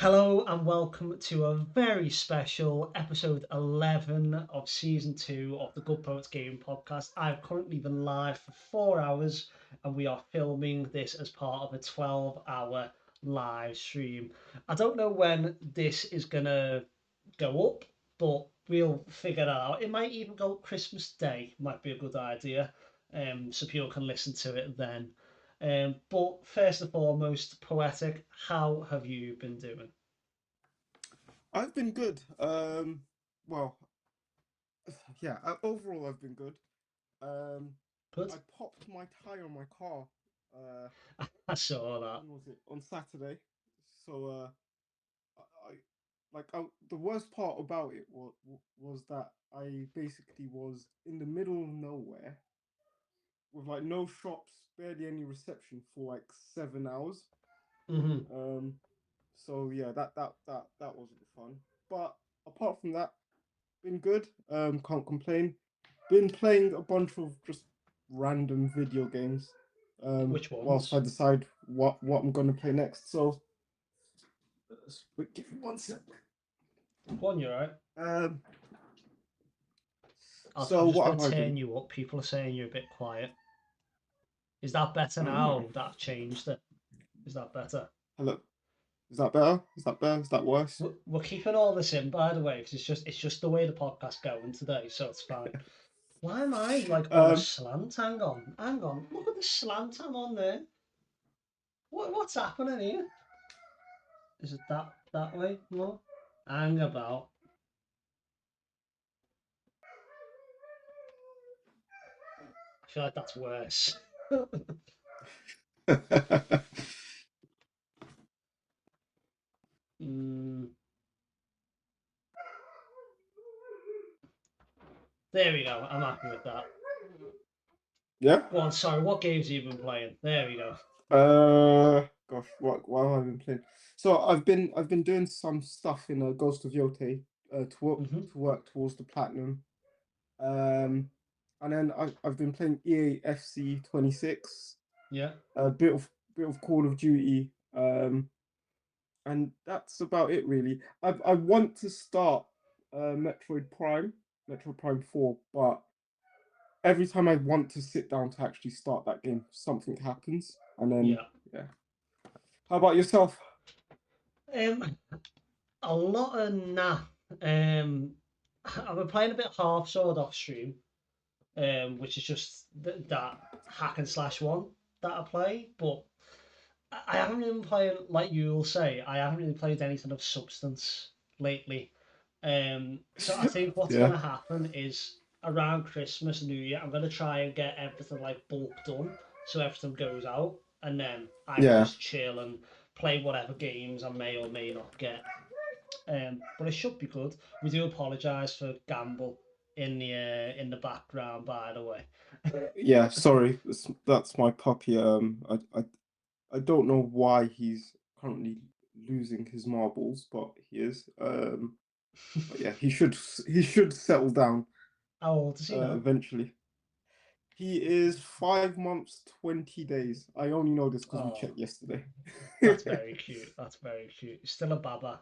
Hello and welcome to a very special episode 11 of season 2 of the Good Poets Gaming Podcast. I've currently been live for 4 hours and we are filming this as part of a 12-hour live stream. I don't know when this is going to go up, but we'll figure that out. It might even go Christmas Day, might be a good idea, so people can listen to it then. But first and foremost, Poetic, how have you been doing? I've been good. Well, yeah. Overall, I've been good. Um, Good. I popped my tire on my car. Uh, I saw that. when was it? On Saturday. So, I the worst part about it was that I basically was in the middle of nowhere with like no shops, barely any reception for like 7 hours. Hmm. Um, so yeah, that wasn't fun. But apart from that, been good. Can't complain. Been playing a bunch of just random video games. Which Whilst I ones? decide what I'm gonna play next. So, give me one sec. Go on, you're right. Um, I'm so just what going have to I turn been? you up. People are saying you're a bit quiet. Is that better Oh, now that I've changed it? Is that better? hello. Is that better? Is that better? Is that worse? We're keeping all this in, by the way, because it's just the way the podcast's going today, so it's fine. Why am I like on a Um, slant? Hang on. Look at the slant I'm on there. What's happening here? Is it that way more? Hang about. I feel like that's worse. Mm, there we go. I'm happy with that. yeah. Go on, sorry, what games have you been playing? There we go. Gosh, what have I been playing? So I've been doing some stuff in Ghost of Yotei, Hmm. to work towards the platinum. Um, and then I've been playing EA FC 26, Yeah. a bit of Call of Duty, and that's about it really. I want to start Metroid Prime 4, but every time I want to sit down to actually start that game, something happens, and then Yeah. yeah. How about yourself? Um, a lot of nah. Um, I've been playing a bit half sword off stream, which is just that hack and slash one that I play, but I haven't been playing, like you'll say, I haven't really played anything of substance lately. So I think what's Yeah, gonna happen is around Christmas, New Year, I'm gonna try and get everything like bulk done, so everything goes out, and then I can yeah. just chill and play whatever games I may or may not get. But it should be good. We do apologise for Gamble in the background, by the way. Yeah, sorry, that's my puppy. I don't know why he's currently losing his marbles, but he is. But yeah, he should settle down How old is he now? eventually. He is 5 months, 20 days. I only know this because we Oh, checked yesterday. that's very cute. That's very cute. Still a baba.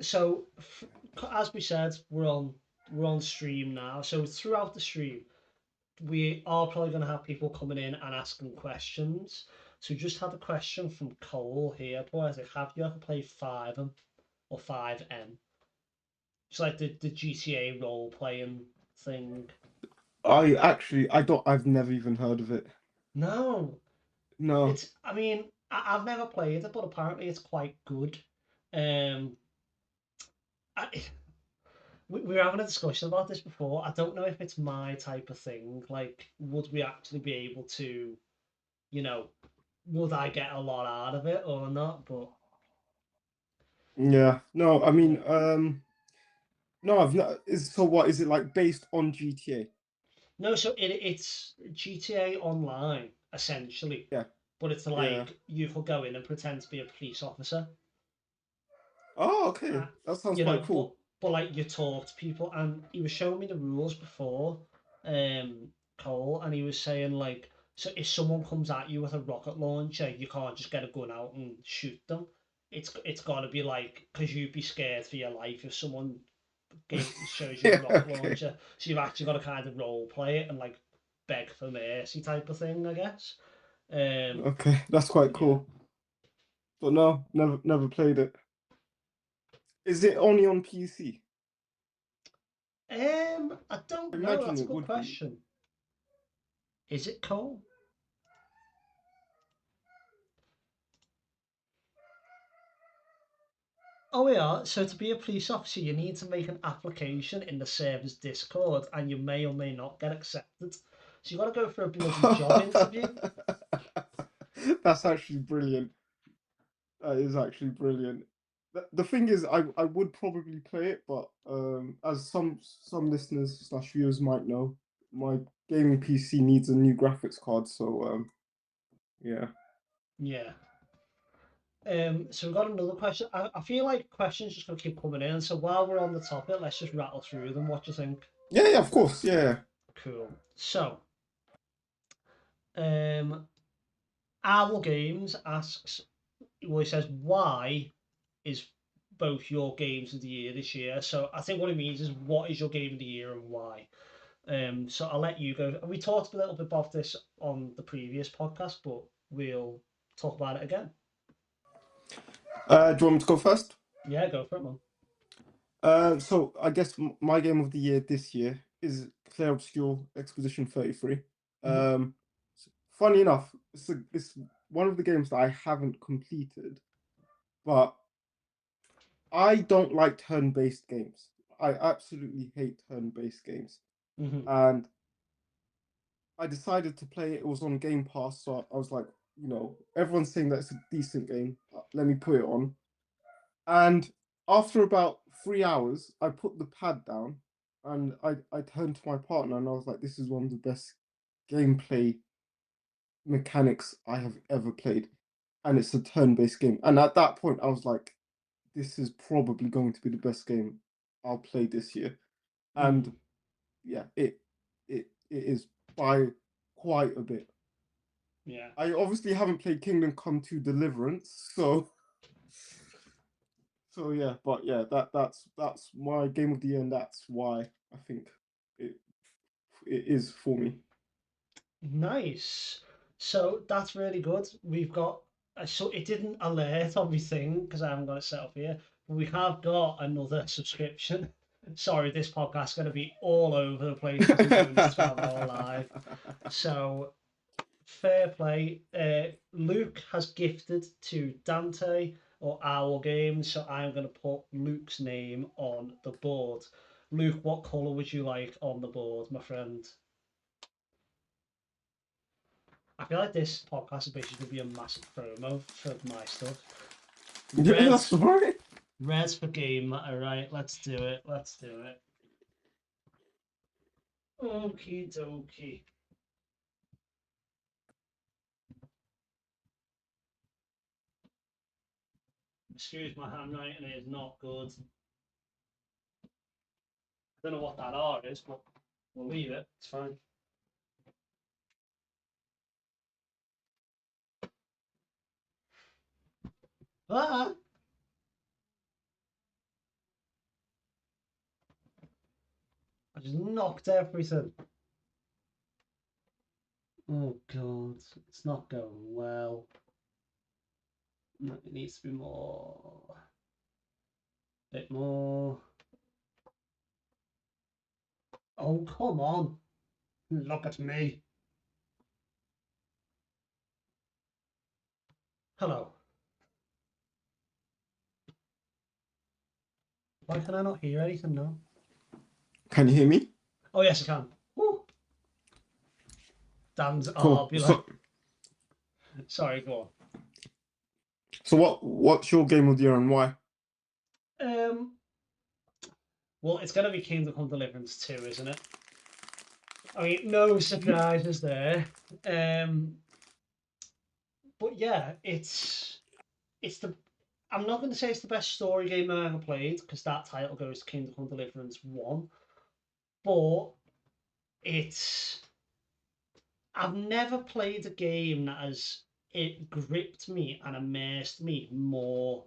So as we said, we're on stream now. So throughout the stream, we are probably going to have people coming in and asking questions. So we just had a question from Cole here. Poetic, have you ever played 5M or 5M? It's like the GTA role playing thing. I've never even heard of it. No, No. I mean, I've never played it, but apparently it's quite good. Um, I, we were having a discussion about this before. I don't know if it's my type of thing. Like, would we actually be able to, you know, would I get a lot out of it or not? But Yeah. No, I yeah. mean, no, I've not. So what is it like based on GTA? No, so it's GTA Online essentially, Yeah. but it's Yeah. like you could go in and pretend to be a police officer. Oh, okay. Uh, That sounds quite but cool. like you talk to people, and he was showing me the rules before, Cole, and he was saying so if someone comes at you with a rocket launcher, you can't just get a gun out and shoot them. it's got to be like, because you'd be scared for your life if someone shows you a Yeah, rocket okay. launcher. So you've actually got to kind of role play it and like beg for mercy type of thing, I guess. Um, Okay, that's quite yeah. cool. But no, never played it. Is it only on PC? I I don't know. imagine That's a it good would be. question. Is it cool? Oh yeah. So to be a police officer, you need to make an application in the server's Discord, and you may or may not get accepted. So you got to go for a bloody job interview. That's actually brilliant. That is actually brilliant. The thing is, I would probably play it, but as some listeners slash viewers might know, my gaming PC needs a new graphics card, so yeah. Yeah. So we've got another question. I feel like questions just gonna keep coming in. So while we're on the topic, let's just rattle through them. What do you think? Yeah, yeah, of course, yeah. Cool. So, um, Owl Games asks, well, he says, why is both your games of the year this year? So I think what it means is, what is your game of the year and why? So I'll let you go. We talked a little bit about this on the previous podcast, but we'll talk about it again. Do you want me to go first? Yeah, go for it, man. So I guess my game of the year this year is Clair Obscure Expedition 33. Mm-hmm. Funny enough, it's one of the games that I haven't completed, but I don't like turn-based games. I absolutely hate turn-based games. Mm-hmm. And I decided to play it. It was on Game Pass, so I was like, everyone's saying that it's a decent game. Let me put it on. And after about 3 hours, I put the pad down and I turned to my partner and I was like, this is one of the best gameplay mechanics I have ever played. And it's a turn-based game. And at that point, I was like, this is probably going to be the best game I'll play this year. Mm. And yeah, it is by quite a bit. Yeah. I obviously haven't played Kingdom Come 2 Deliverance, so yeah, but yeah, that's my game of the year, and that's why I think it it is for me. Nice. So that's really good. We've got so it didn't alert on my thing because I haven't got it set up here, but we have got another subscription. Sorry, this podcast's going to be all over the place because we're doing this 12-hour live. So fair play. Luke has gifted to Dante or Owl Games, so I'm going to put Luke's name on the board. Luke, what color would you like on the board, my friend? I feel like this podcast is basically going to be a massive promo for my stuff. Yeah, Red, that's right. red for game matter, right? Let's do it. Let's do it. Okie dokie. Excuse my handwriting, it is not good. I don't know what that R is, but we'll leave it. It's fine. Ah! I just knocked everything. Oh god, it's not going well. It needs to be more. Bit more. Oh, come on. Look at me. Hello. Why can I not hear anything now? Can you hear me? Oh, yes, I can. Woo. Dan's Cool. Arbula. Sorry, go So what's your game of the year and why? on. Well, it's going to be Kingdom Come Deliverance 2, isn't it? I mean, no surprises there. Um, but yeah, it's the. I'm not going to say it's the best story game I've ever played because that title goes to Kingdom Come Deliverance 1, but it's. I've never played a game that has it gripped me and immersed me more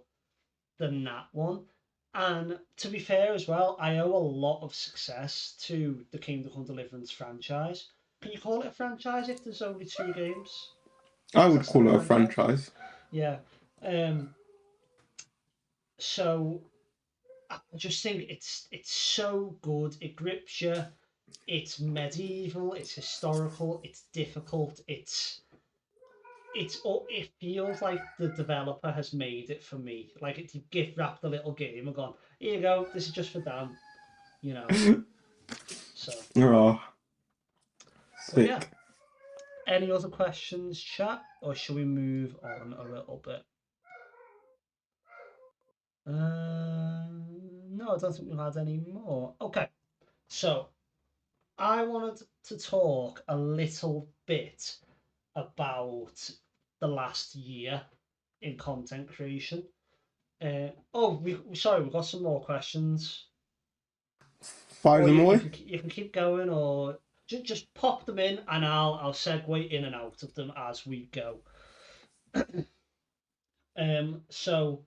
than that one. And to be fair as well, I owe a lot of success to the Kingdom Come Deliverance franchise. Can you call it a franchise if there's only two games? I Is would that still call a it a franchise? franchise. Yeah. Um, so I just think it's so good. It grips you. It's medieval. It's historical. It's difficult. It feels like the developer has made it for me. Like it you gift wrapped a little game and gone, here you go. This is just for Dan. You know. So, Oh, but yeah. sick. Any other questions, chat, or shall we move on a little bit? No, I don't think we've had any more. Okay, so I wanted to talk a little bit about the last year in content creation. Sorry, we've got some more questions. Fire Or them away. you can keep going, or just pop them in, and I'll segue in and out of them as we go. So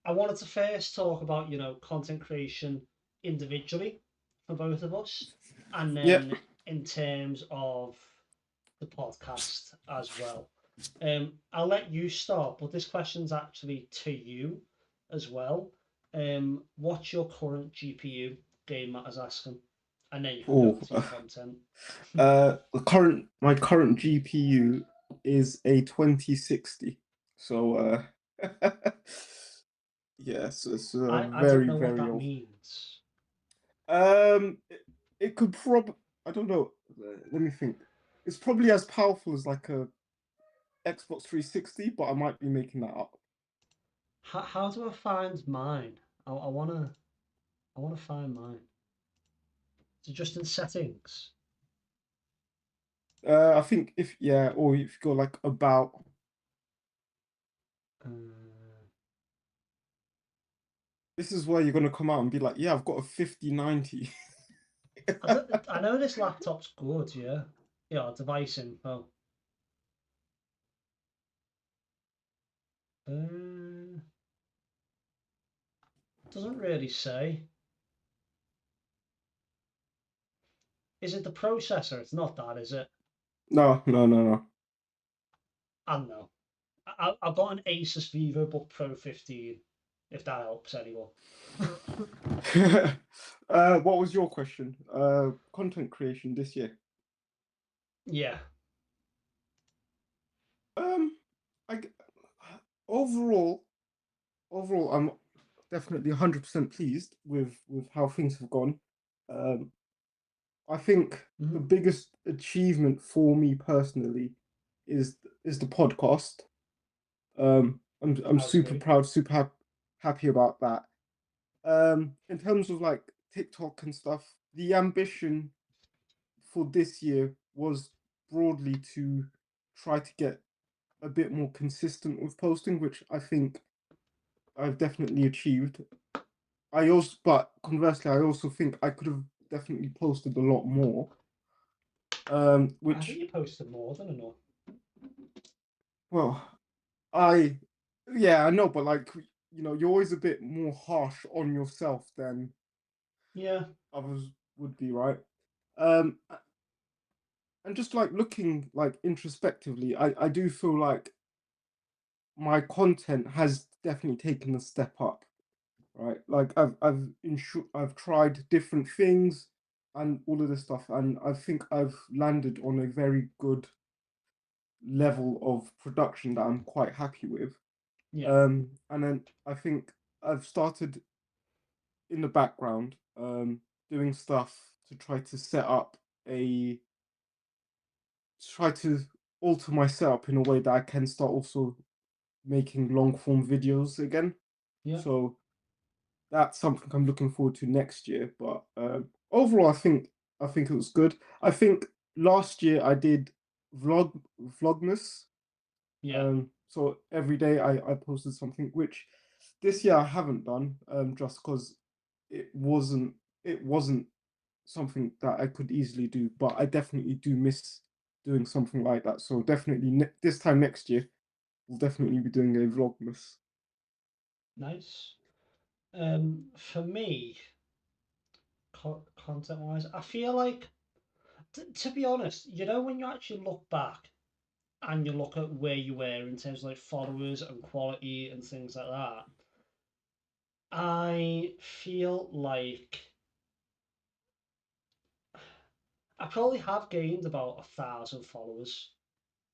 I wanted to first talk about content creation individually for both of us, and Yep. then in terms of the podcast as well. I'll let you start, but this question's actually to you as well. What's your current GPU? Game Matters asking, and then you can go Oh, into your content. my current GPU is a 2060. So yes, it's I don't very, know what very that old. means. It could I don't know. Let me think. It's probably as powerful as like a Xbox 360, but I might be making that up. How do I find mine? I wanna find mine. So just in settings. I think or if you go like about, Uh, this is where you're gonna come out and be like, yeah, I've got a 5090. I know this laptop's good, yeah. Yeah, device info. Uh, doesn't really say. Is it the processor? It's not that, is it? No, no, no, no. I don't know. I've got an Asus VivoBook Pro 15, if that helps anyone. What was your question? Content creation this year. Yeah, Um, I g- overall, I'm definitely 100% pleased with how things have gone. Um, I think the mhm, biggest achievement for me personally is the podcast. I'm I super agree. proud, happy about that. In terms of like TikTok and stuff, the ambition for this year was broadly to try to get a bit more consistent with posting, which I think I've definitely achieved. But conversely, I also think I could have definitely posted a lot more. I think Which, you posted more than enough. well, I, yeah, I know, but like, you're always a bit more harsh on yourself than Yeah, others would be, right? Um, and just like looking like introspectively, I do feel like my content has definitely taken a step up, right? Like I've tried different things and all of this stuff, and I think I've landed on a very good level of production that I'm quite happy with. yeah, And then I think I've started in the background doing stuff to try to set up a try to alter my setup in a way that I can start also making long form videos again. yeah, So that's something I'm looking forward to next year. But overall, I think it was good. I think last year I did vlogmas. yeah. So every day I posted something, which this year I haven't done. Just because it wasn't it wasn't something that I could easily do. But I definitely do miss doing something like that. So definitely this time next year we'll definitely be doing a vlogmas. Nice. For me, content-wise, I feel like, to be honest, when you actually look back and you look at where you were in terms of like followers and quality and things like that, I feel like I probably have gained about 1,000 followers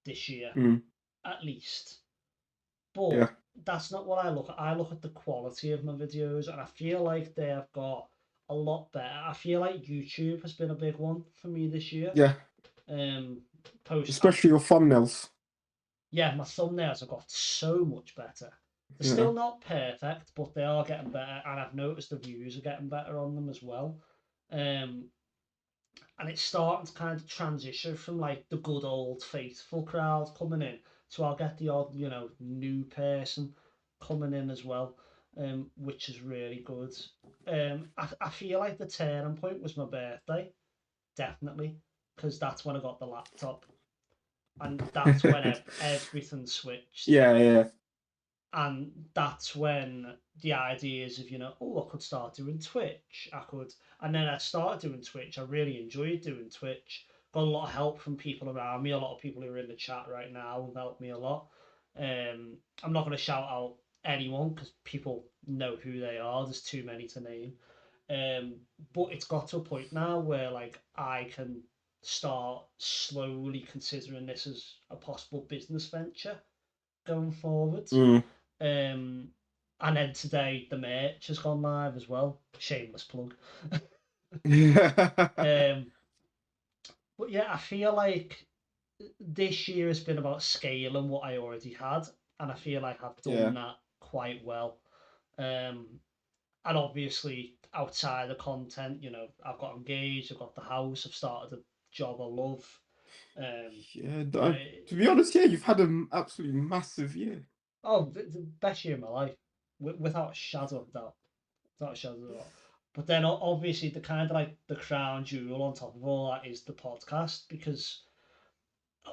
this year, Mm, at least. But yeah, that's not what I look at. I look at the quality of my videos, and I feel like they have got a lot better. I feel like YouTube has been a big one for me this year. yeah. Um, post, Especially your thumbnails. yeah, my thumbnails have got so much better. They're Yeah, still not perfect, but they are getting better, and I've noticed the views are getting better on them as well. Um, and it's starting to kind of transition from like the good old faithful crowd coming in to I'll get the odd, new person coming in as well, which is really good. I feel like the turning point was my birthday, definitely, because that's when I got the laptop, and that's when everything switched. yeah, yeah. And that's when the ideas of oh, I could start doing Twitch, and then I started doing Twitch. I really enjoyed doing Twitch. Got a lot of help from people around me. A lot of people who are in the chat right now have helped me a lot. I'm not going to shout out anyone because people know who they are. There's too many to name. um but it's got to a point now where like I can start slowly considering this as a possible business venture going forward. Mm. um, and then today the merch has gone live as well. Shameless plug. um, but yeah, I feel like this year has been about scaling what I already had, and I feel like I've Yeah, done that quite well. Um, and obviously outside the content, I've got engaged, I've got the house, I've started a job I love. Um, yeah. you know, To be honest, yeah, you've had an absolutely massive year. the best year of my life, without a shadow of a doubt. That shows a lot. But then obviously the kind of like the crown jewel on top of all that is the podcast, because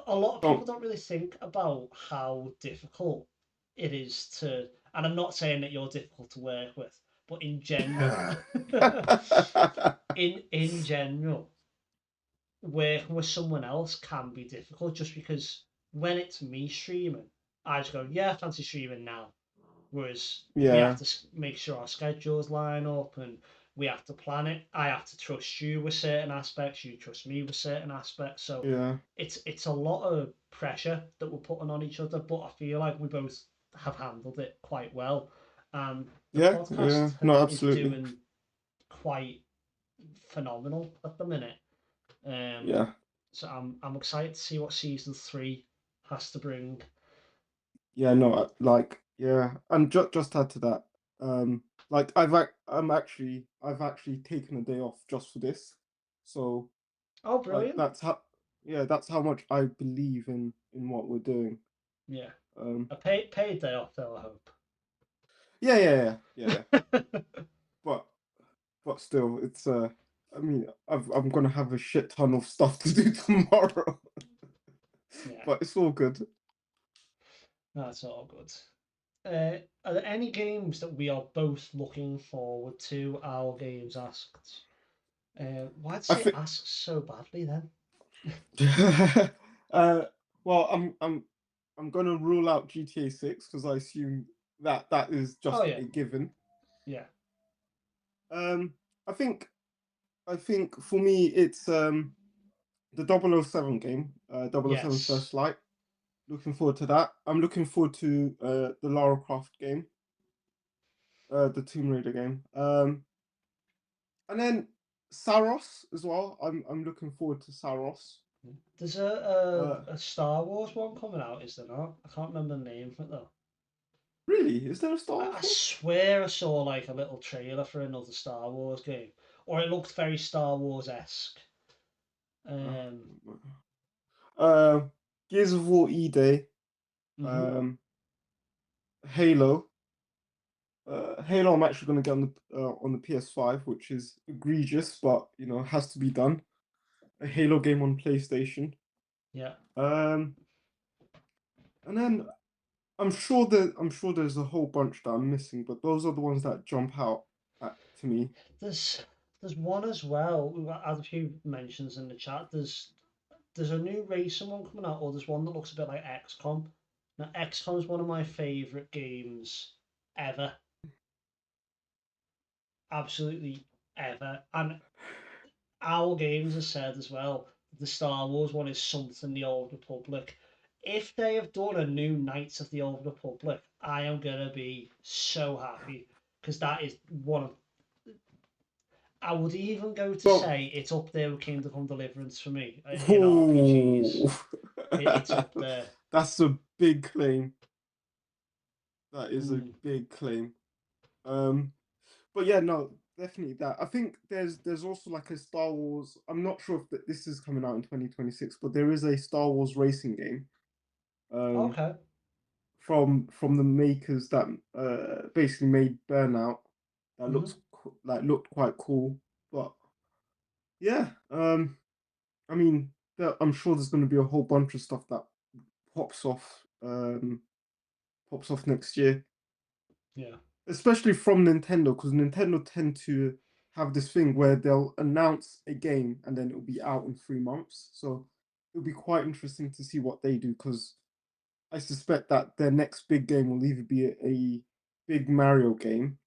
a lot of people Oh. don't really think about how difficult it is to, and I'm not saying that you're difficult to work with, but in general, in general, working with someone else can be difficult, just because when it's me streaming, I just go, yeah, I fancy streaming now. Whereas we have Yeah, to make sure our schedules line up, and we have to plan it. I have to trust you with certain aspects. You trust me with certain aspects. So yeah, it's a lot of pressure that we're putting on each other. But I feel like we both have handled it quite well. And the yeah, yeah. podcast No, is absolutely. doing quite phenomenal at the minute. Um, Yeah, so I'm excited to see what season 3 has to bring. yeah. No, like, yeah, and just add to that. Like I've actually taken a day off just for this. So Oh, like brilliant! that's how much I believe in what we're doing. Yeah, Um, a paid day off though, I hope. yeah, yeah, yeah, yeah, yeah. But still, it's I mean, I'm gonna have a shit ton of stuff to do tomorrow, Yeah, but it's all good. that's all good. Are there any games that we are both looking forward to? Our games asked. Why'd I say think. ask so badly then? uh, well, I'm gonna rule out GTA 6 because I assume that is Oh just yeah, a given. yeah, Um, I think for me it's the 007 game, 007 yes, First Light. Looking forward to that. I'm looking forward to the Lara Croft game, the Tomb Raider game. And then Saros as well. I'm looking forward to Saros. There's Uh, a Star Wars one coming out, is there not? I can't remember the name of it though. really, is there a Star I Wars one? swear I saw like a little trailer for another Star Wars game, or it looked very Star Wars esque. Uh, Um, uh, Gears of War E Day, mhm. um, Halo. Halo, I'm actually going to get on the PS5, which is egregious, but has to be done. A Halo game on PlayStation. Yeah. Um, and then I'm sure there's a whole bunch that I'm missing, but those are the ones that jump out to me. There's one as well. We've had a few mentions in the chat. There's a new racing one coming out, or there's one that looks a bit like XCOM. Now, XCOM is one of my favorite games ever, absolutely ever. And Owl Games has said as well, the Star Wars one is something the Old Republic. If they have done a new Knights of the Old Republic, I am gonna be so happy because that is one of. I would even go to Well, say it's up there with Kingdom Come Deliverance for me in RPGs. ooh. It's up there. That's a big claim. That is a Mm, big claim. Um, but yeah, no, definitely that. I think there's also like a Star Wars. I'm not sure if this is coming out in 2026, but there is a Star Wars racing game. Um, okay. from the makers that basically made Burnout. That Hmm. looked quite cool. But yeah, I mean, I'm sure there's going to be a whole bunch of stuff that pops off pops off next year, Yeah. especially from Nintendo, because Nintendo tend to have this thing where they'll announce a game and then it'll be out in 3 months. So it'll be quite interesting to see what they do, because I suspect that their next big game will either be a big Mario game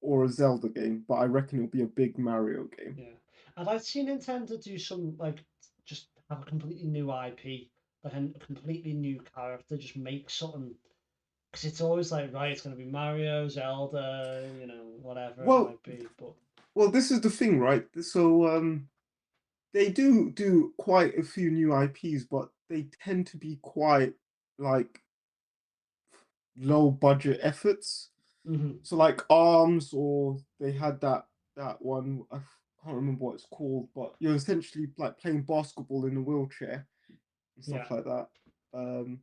or a Zelda game, but I reckon it'll be a big Mario game. Yeah. I'd like to see Nintendo do some like just have a completely new IP, like a completely new character, just make something because it's always like right, it's gonna be Mario, Zelda, whatever it Well, might be. But well, this is the thing, right? So they do quite a few new IPs, but they tend to be quite like low budget efforts. mhm, So like Arms, or they had that one. I can't remember what it's called, but you're essentially like playing basketball in a wheelchair and yeah, stuff like that. Um,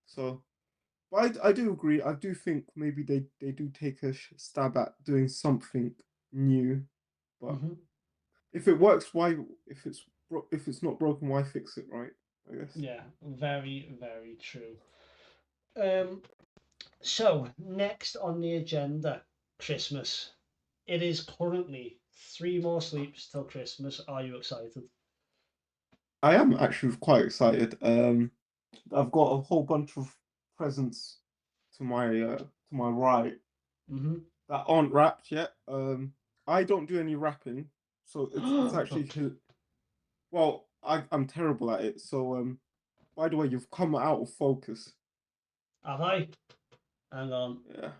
so, but I do agree. I do think maybe they do take a stab at doing something new. But mhm, if it works, why? If it's not broken, why fix it? Right? I guess. yeah, very, very true. Um, so next on the agenda, Christmas. It is currently 3 more sleeps till Christmas. Are you excited? I am actually quite excited. I've got a whole bunch of presents to my right Mm-hmm. that aren't wrapped yet. I don't do any wrapping, so it's actually well, I'm terrible at it. So by the way, you've come out of focus. Have I? Hang on, Yeah,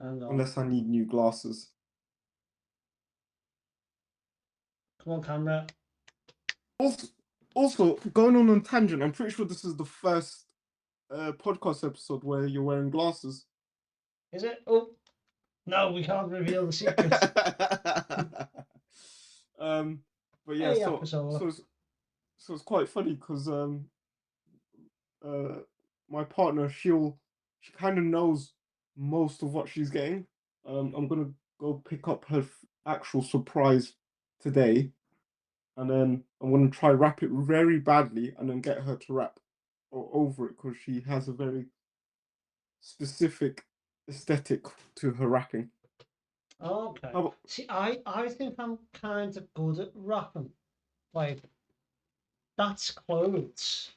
hang on. unless I need new glasses. Come on, camera. Also, also going on a tangent, I'm pretty sure this is the first podcast episode where you're wearing glasses. Is it? Oh, no, we can't reveal the secret. um, but yeah, Hey, episode. so it's quite funny because uh my partner, she kind of knows most of what she's getting. I'm gonna go pick up her actual surprise today, and then I'm gonna try wrap it very badly, and then get her to wrap over it, because she has a very specific aesthetic to her wrapping. Okay. How See, I think I'm kind of good at wrapping. Like, that's clothes.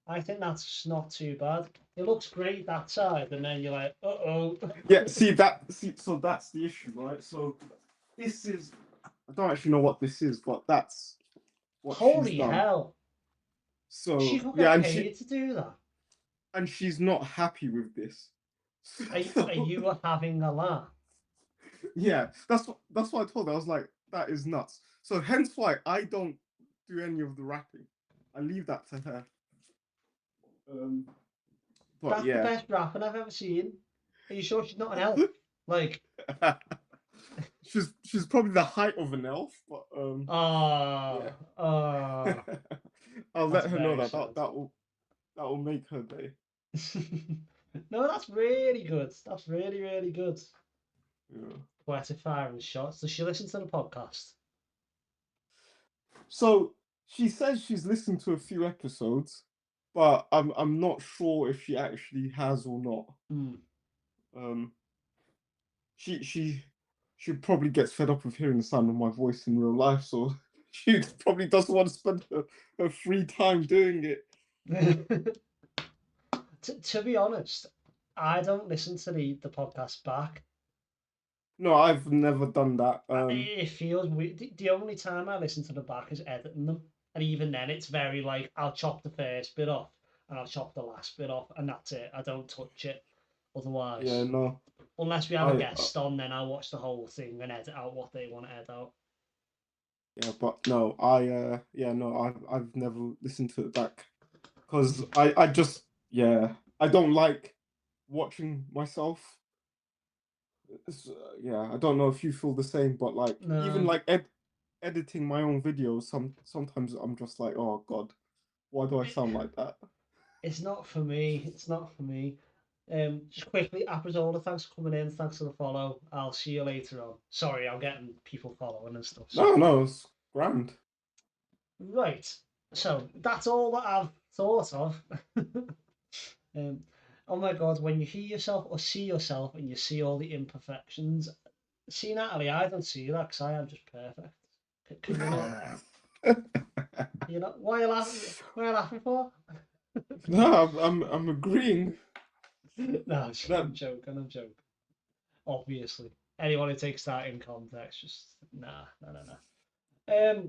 I think that's not too bad. It looks great that side, and then you're like, uh-oh. Yeah, so that's the issue, right? So this is, I don't actually know what this is, but that's what she's Holy done. hell. She So could yeah, get paid to do that. and she's not happy with this. Are So, you having a laugh? yeah, that's what I told her. I was like, that is nuts. So hence why I don't do any of the rapping. I leave that to her. Um, but That's the yeah, best rapping I've ever seen. Are you sure she's not an elf? Like, she's probably the height of an elf, but yeah. ah, ah, I'll that's let her know very that sad. that will make her day. No, that's really good. That's really, really good. Yeah. Poetic firing shots. Does she listen to the podcast? So she says she's listened to a few episodes. but I'm not sure if she actually has or not. Hmm. Um, she she she probably gets fed up with hearing the sound of my voice in real life, so she probably doesn't want to spend her free time doing it. To be honest, I don't listen to the podcast back. No, I've never done that. It feels weird. The only time I listen to the back is editing them, and even then, it's very like I'll chop the first bit off and I'll chop the last bit off, and that's it. I don't touch it. Yeah, Otherwise, no, unless we have a I guest on, then I'll watch the whole thing and edit out what they want to edit out. yeah, but no, yeah, no, I've never listened to it back because I just yeah, I don't like watching myself. Yeah, I don't know if you feel the same, but like even No, like editing my own videos, sometimes I'm just like, oh God, why do I it, sound like that? it's not for me. It's not for me. Just quickly, Aprizola, thanks for coming in. Thanks for the follow. I'll see you later on. Sorry, I'm getting people following and stuff. So, No, no, it's grand. right. So that's all that I've thought of. um, oh my God, when you hear yourself or see yourself and you see all the imperfections, see Natalie, I don't see that because I am just perfect. Can you not? You know why are you laughing? Why are you laughing for? No, I'm agreeing No, that. I'm joking. I'm joking. Obviously, anyone who takes that in context, just nah, no, no, no.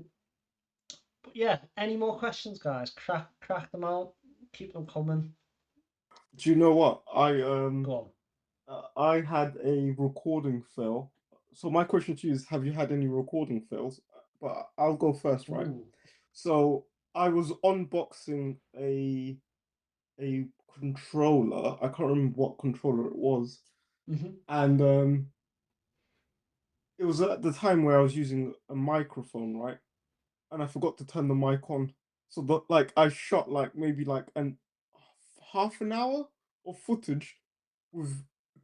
But yeah, any more questions, guys? Crack them out. Keep them coming. Do you know what Go I had a recording fail. So my question to you is, have you had any recording fails? But I'll go first, on. right? Ooh. So I was unboxing a controller. I can't remember what controller it was, Mm-hmm. and it was at the time where I was using a microphone, right? And I forgot to turn the mic on. So that like I shot like maybe like an half an hour of footage with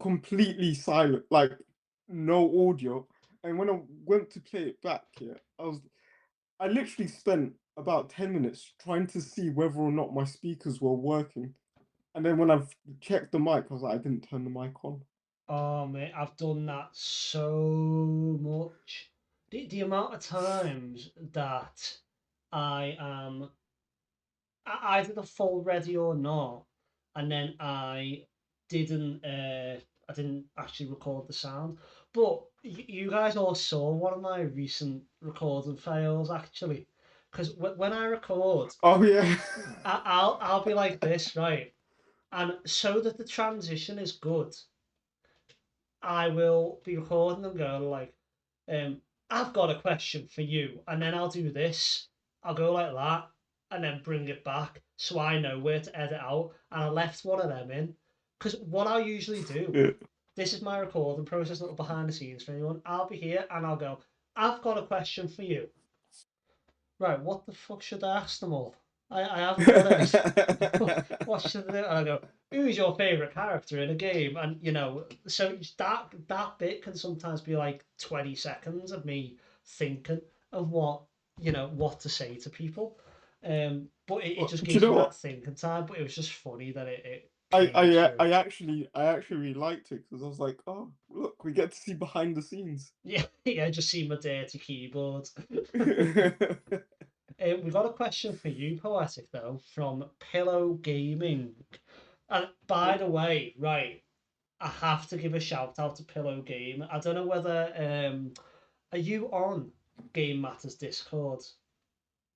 completely silent, like no audio. And when I went to play it back, yeah, I literally spent about 10 minutes trying to see whether or not my speakers were working. And then when I've checked the mic, I was like, I didn't turn the mic on. Oh mate, I've done that so much. The amount of times that I am either the full ready or not, and then I didn't actually record the sound. But you guys all saw one of my recent recording fails actually, because when I record, Oh yeah. I'll be like this, right? And so that the transition is good, I will be recording and go like, I've got a question for you, and then I'll do this. I'll go like that, and then bring it back so I know where to edit out. And I left one of them in because what I usually do, Yeah. this is my recording process, little behind the scenes for anyone. I'll be here and I'll go, I've got a question for you. Right, what the fuck should I ask them all? I haven't got it. What should I do? And I go, who's your favourite character in a game? And you know, so that bit can sometimes be like 20 seconds of me thinking of what to say to people. But it just Do you gives know me that what? thinking time. But it was just funny that it I came I through. I actually really liked it because I was like, oh look, we get to see behind the scenes. Yeah, yeah, just see my dirty keyboard. We got a question for you, Poetic, though, from Pillow Gaming. And by Oh, the way, right, I have to give a shout out to Pillow Game. I don't know whether are you on Game Matters Discord,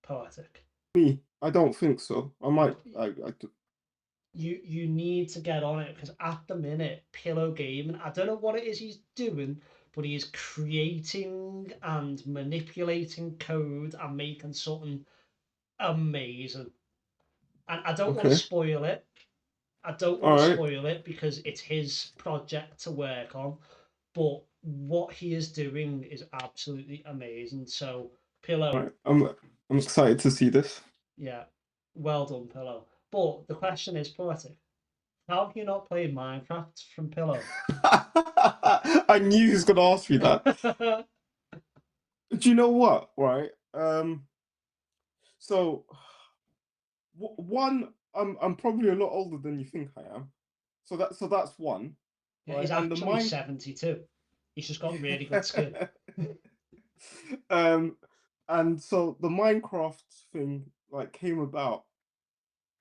Poetic? me, I don't think so. I might. You need to get on it because at the minute, Pillow Gaming, I don't know what it is he's doing, but he is creating and manipulating code and making something amazing. And I don't want to Okay. spoil it. I don't want All to right. spoil it because it's his project to work on. But what he is doing is absolutely amazing. So, All Pillow, right. I'm excited to see this. yeah, well done, Pillow. But the question is, Poetic, how have you not played Minecraft from Pillow? I knew he was gonna ask me that. Do you know what? Right. So one. I'm probably a lot older than you think I am. So that's one, Yeah, right? he's And the actually mine 72. He's just got really good skin. um and so the Minecraft thing like came about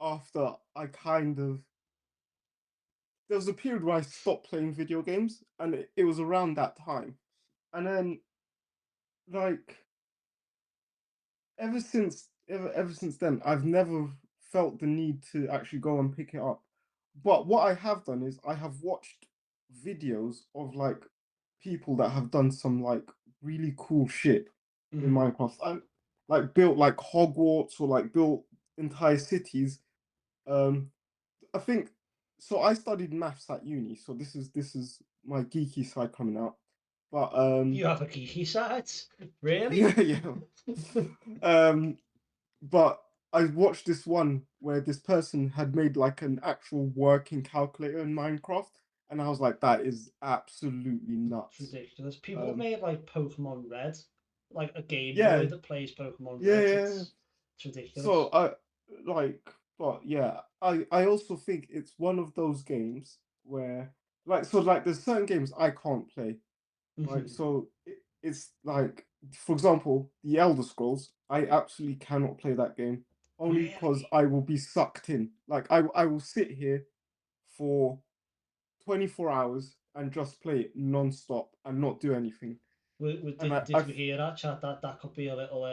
after I kind of there was a period where I stopped playing video games and it was around that time. And then like ever since then, I've never felt the need to actually go and pick it up. But what I have done is I have watched videos of like people that have done some like really cool shit in Mhm. Minecraft. And like built like Hogwarts or like built entire cities. Um I think so I studied maths at uni, so this is my geeky side coming out. But You have a geeky side? Really? yeah, yeah. Um but I watched this one where this person had made like an actual working calculator in Minecraft, and I was like, that is absolutely It's nuts. ridiculous. People have Um, made like Pokemon Red, like a Game Boy yeah, that plays Pokemon yeah, Red. yeah. It's So ridiculous. I like, but yeah, I also think it's one of those games where like there's certain games I can't play. Right, Mhm. so it's like, for example, the Elder Scrolls. I absolutely cannot play that game only because Really? I will be sucked in. Like I will sit here for 24 hours and just play it non-stop and not do anything. And Did we hear that chat? That could be a little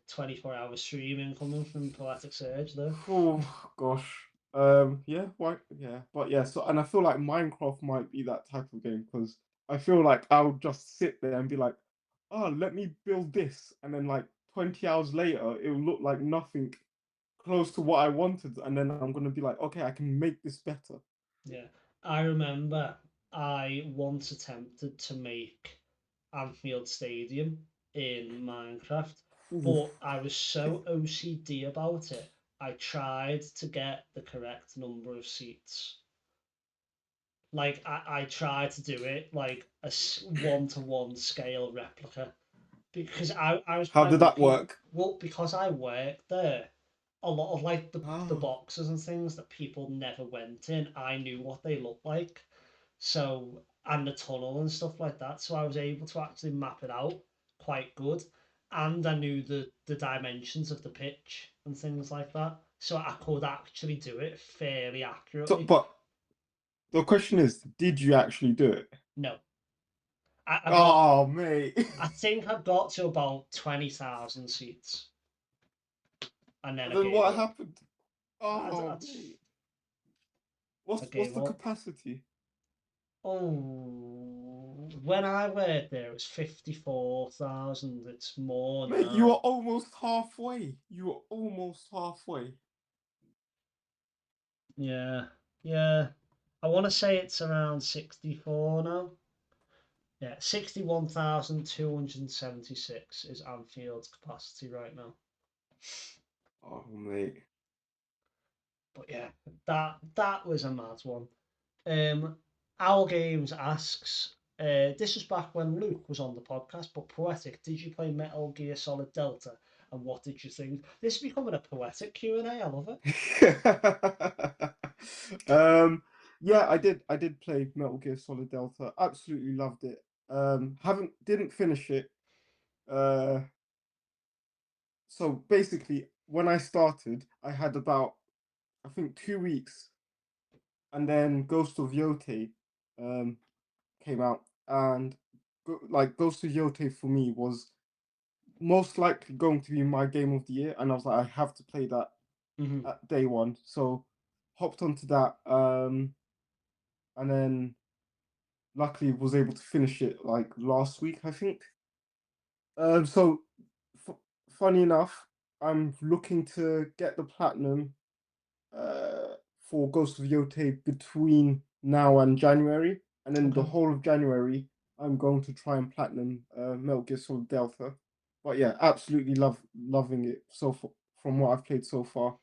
24-hour streaming coming from Poetic Surge there. oh gosh. Yeah, why yeah, but yeah, so and I feel like Minecraft might be that type of game because I feel like I'll just sit there and be like, oh, let me build this, and then like 20 hours later, it'll look like nothing close to what I wanted, and then I'm gonna be like, okay, I can make this better. Yeah, I remember I once attempted to make Anfield Stadium in Minecraft, Ooh. but I was so OCD about it. I tried to get the correct number of seats. Like I tried to do it like a one-to-one scale replica because I was How quite did that lucky. work? Well, because I worked there, a lot of like the Oh, boxes and things that people never went in, I knew what they looked like. So, and the tunnel and stuff like that. So I was able to actually map it out quite good. And I knew the dimensions of the pitch and things like that. So I could actually do it fairly so accurately. but the question is, did you actually do it? No, I got, Oh, mate. I think I got to about 20,000 seats and then And I then gave what up. happened? Oh, That's, mate. I What's gave the up. capacity? Oh, when I worked there, it was 54,000. It's more Mate, you now. are almost halfway. You are almost halfway. Yeah, yeah. I want to say it's around 64 now. Yeah, 61,276 is Anfield's capacity right now. Oh, mate. But yeah, that was a mad one. Owl Games asks, this was back when Luke was on the podcast, but Poetic, did you play Metal Gear Solid Delta? And what did you think? This is becoming a poetic Q&A. I love it. um, yeah, I did play Metal Gear Solid Delta. Absolutely loved it. Haven't didn't finish it. Uh, so basically, when I started, I had about I think 2 weeks, and then Ghost of Yote um came out, and like Ghost of Yote for me was most likely going to be my game of the year, and I was like, I have to play that Hmm. at day one. So hopped onto that, and then luckily was able to finish it like last week, I think. So f funny enough, I'm looking to get the platinum for Ghost of Yote between now and January, and then the Okay. whole of January, I'm going to try and platinum Metal Gear Solid Delta. But yeah, absolutely loving it from what I've played so far.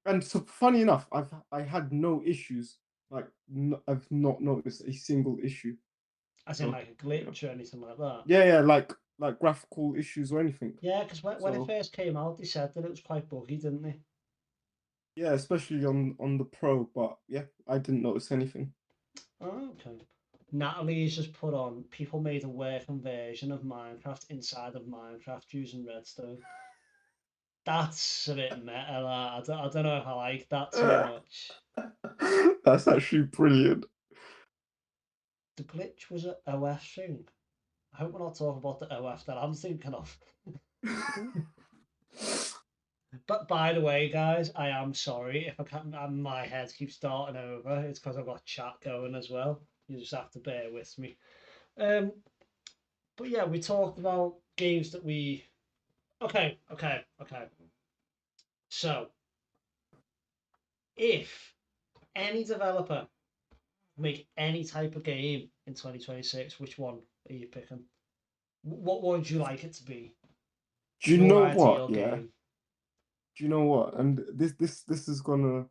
And so funny enough, I had no issues. Like I've not noticed a single issue. As in So like a yeah, glitch or anything like that. yeah, like graphical issues or anything. Yeah, because when it So first came out, they said that it was quite buggy, didn't they? Yeah, especially on the Pro, but yeah, I didn't notice anything. Oh, okay. Natalie's just put on. People made a working version of Minecraft inside of Minecraft using Redstone. That's a bit meta. I don't know if I like that too much. That's actually brilliant. The glitch was a OF thing. I hope we're not talking about the OF that I'm thinking of. But by the way, guys, I am sorry if I can't. My head keeps starting over. It's because I've got chat going as well. You just have to bear with me. Um, but yeah, we talked about games that we. Okay. So, if any developer make any type of game in 2026, which one are you picking? What would you like it to be? Do you Your know what? ideal Yeah. game. Do you know what? And this is gonna.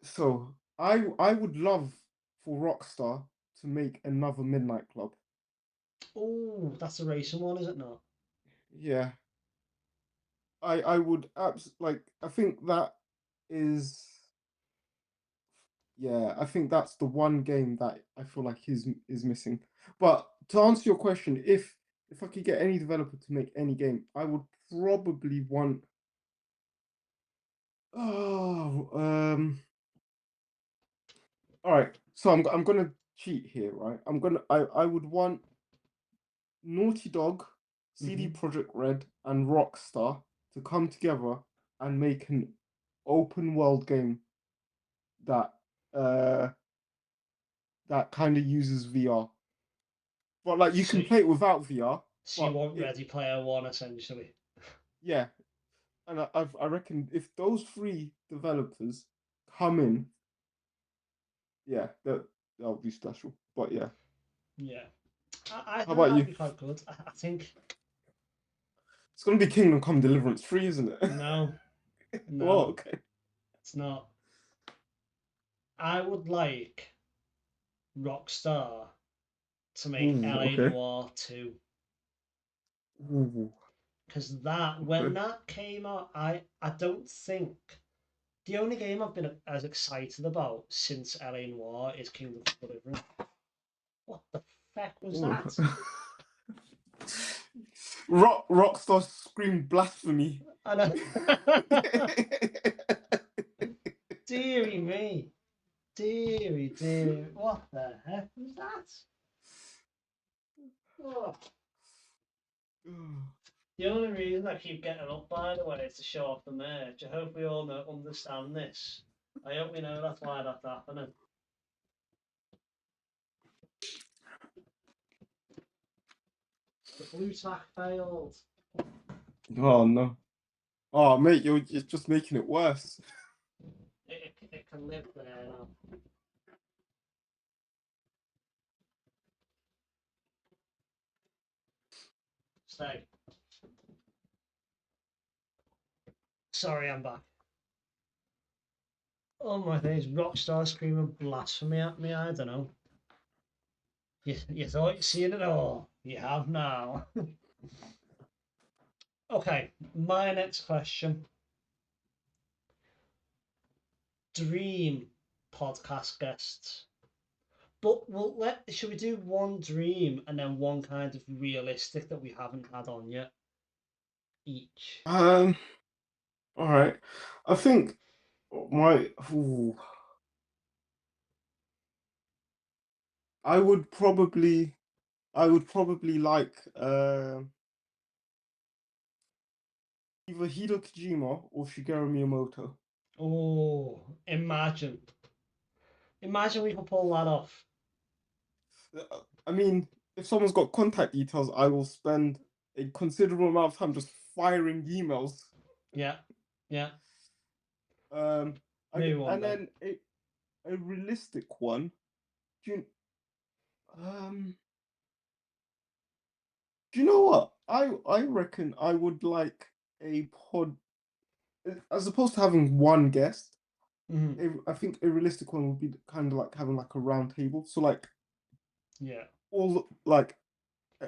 So I would love for Rockstar to make another Midnight Club. Oh, that's a racing one, is it not? Yeah, I would like. I think that is. Yeah, I think that's the one game that I feel like is missing. But to answer your question, if I could get any developer to make any game, I would probably want. Oh, all right. So I'm gonna cheat here, right? I would want Naughty Dog, CD Hmm. Projekt Red, and Rockstar to come together and make an open world game that uh that kind of uses VR. But like you So, can play it without VR, so you but want it Ready Player One essentially? yeah, and I reckon if those three developers come in, yeah, that'll be special. But yeah, Yeah, I how think about that'd you? be quite good. I think It's gonna be Kingdom Come Deliverance 3, isn't it? no, Well, no, okay. it's not. I would like Rockstar to make Ooh, LA okay. Noir 2. Ooh, Because that when okay. that came out, I don't think the only game I've been as excited about since LA Noir is Kingdom Come Deliverance. What the feck was Ooh. that? Rockstar screamed blasphemy. I know. Deary me. Deary. What the heck was that? Oh. The only reason I keep getting up, by the way, is to show off the merch. I hope we all understand this. I hope we know that's why that's happening. The blue tack failed. Oh no. Oh mate, you're just making it worse. It can live there now. Stay. Sorry, I'm back. Oh my days, Rockstar screaming blasphemy at me. I don't know. You thought you'd seen it all. You have now. Okay, my next question. Dream podcast guests. But should we do one dream and then one kind of realistic that we haven't had on yet? Each. Um, all right. I think my ooh, I would probably like either Hideo Kojima or Shigeru Miyamoto. Oh, imagine. Imagine we could pull that off. I mean, if someone's got contact details, I will spend a considerable amount of time just firing emails. Yeah, yeah. Um, Maybe one and day. then a realistic one. Do you, um, do you know what? I reckon I would like a pod as opposed to having one guest. Hmm. I think a realistic one would be kind of like having like a round table. So like Yeah. all like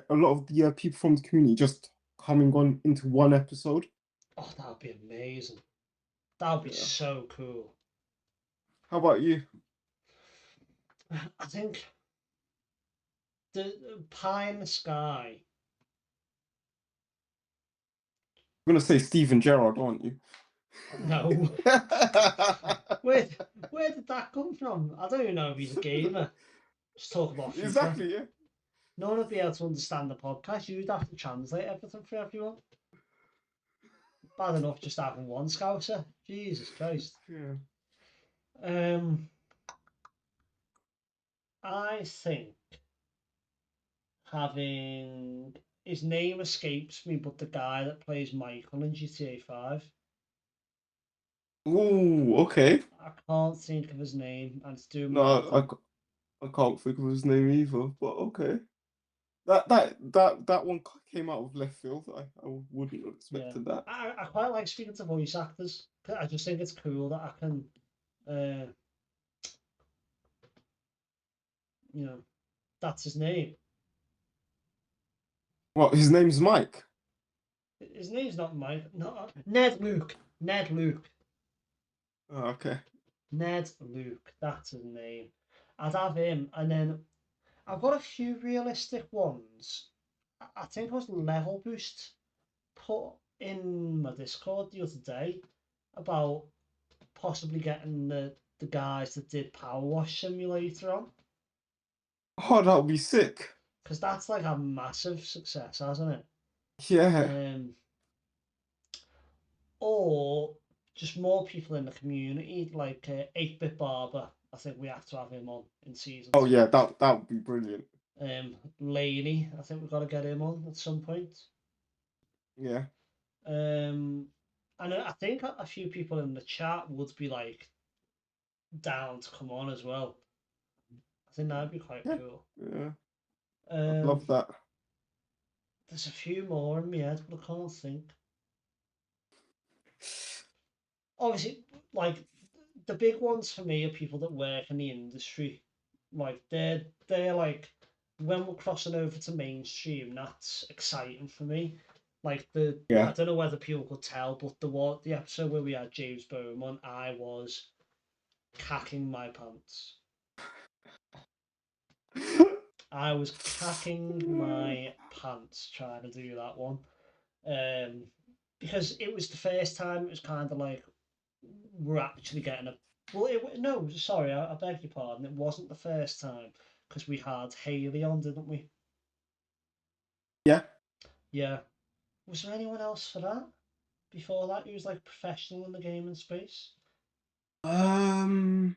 a lot of the people from the community just coming on into one episode. Oh, that would be amazing. That would be Yeah. so cool. How about you? I think the Pie in the Sky. You're gonna say Steven Gerrard, aren't you? No. Where where did that come from? I don't even know if he's a gamer. Just talk about FIFA. Exactly, yeah. No one would be able to understand the podcast. You'd have to translate everything for everyone. Bad enough just having one scouser. Jesus Christ. Yeah. Um, I think having his name escapes me, but the guy that plays Michael in GTA 5, Ooh, okay. I can't think of his name, and it's doing No, my head in. I can't think of his name either, but okay. That one came out of left field. I wouldn't have Yeah, expected that. I quite like speaking to voice actors. I just think it's cool that I can, uh, you know, that's his name. Well, his name's Mike. His name's not Mike. No, Ned Luke. Ned Luke. Oh, okay. Ned Luke. That's his name. I'd have him, and then I've got a few realistic ones. I think it was Level Boost put in my Discord the other day about possibly getting the guys that did Power Wash Simulator on, Oh, that would be sick. because that's like a massive success, hasn't it? Yeah. Or just more people in the community, like 8-Bit Barber. I think we have to have him on in season Oh, two. yeah, that would be brilliant. Laney, I think we've got to get him on at some point. Yeah. And I think a few people in the chat would be like down to come on as well. I think that'd be quite Yeah. cool. Yeah. I'd Um, love that. there's a few more in my head, but I can't think. Obviously, like the big ones for me are people that work in the industry. Like they're like when we're crossing over to mainstream, that's exciting for me. Like I Yeah. don't know whether people could tell, but the episode where we had James Bowman, I was cacking my pants. I was cacking my pants trying to do that one. Um, because it was the first time it was kind of like we're actually getting a. Well, no, sorry, I beg your pardon. It wasn't the first time because we had Haley on, didn't we? Yeah. Yeah. Was there anyone else for that before that who was like professional in the gaming space? Um.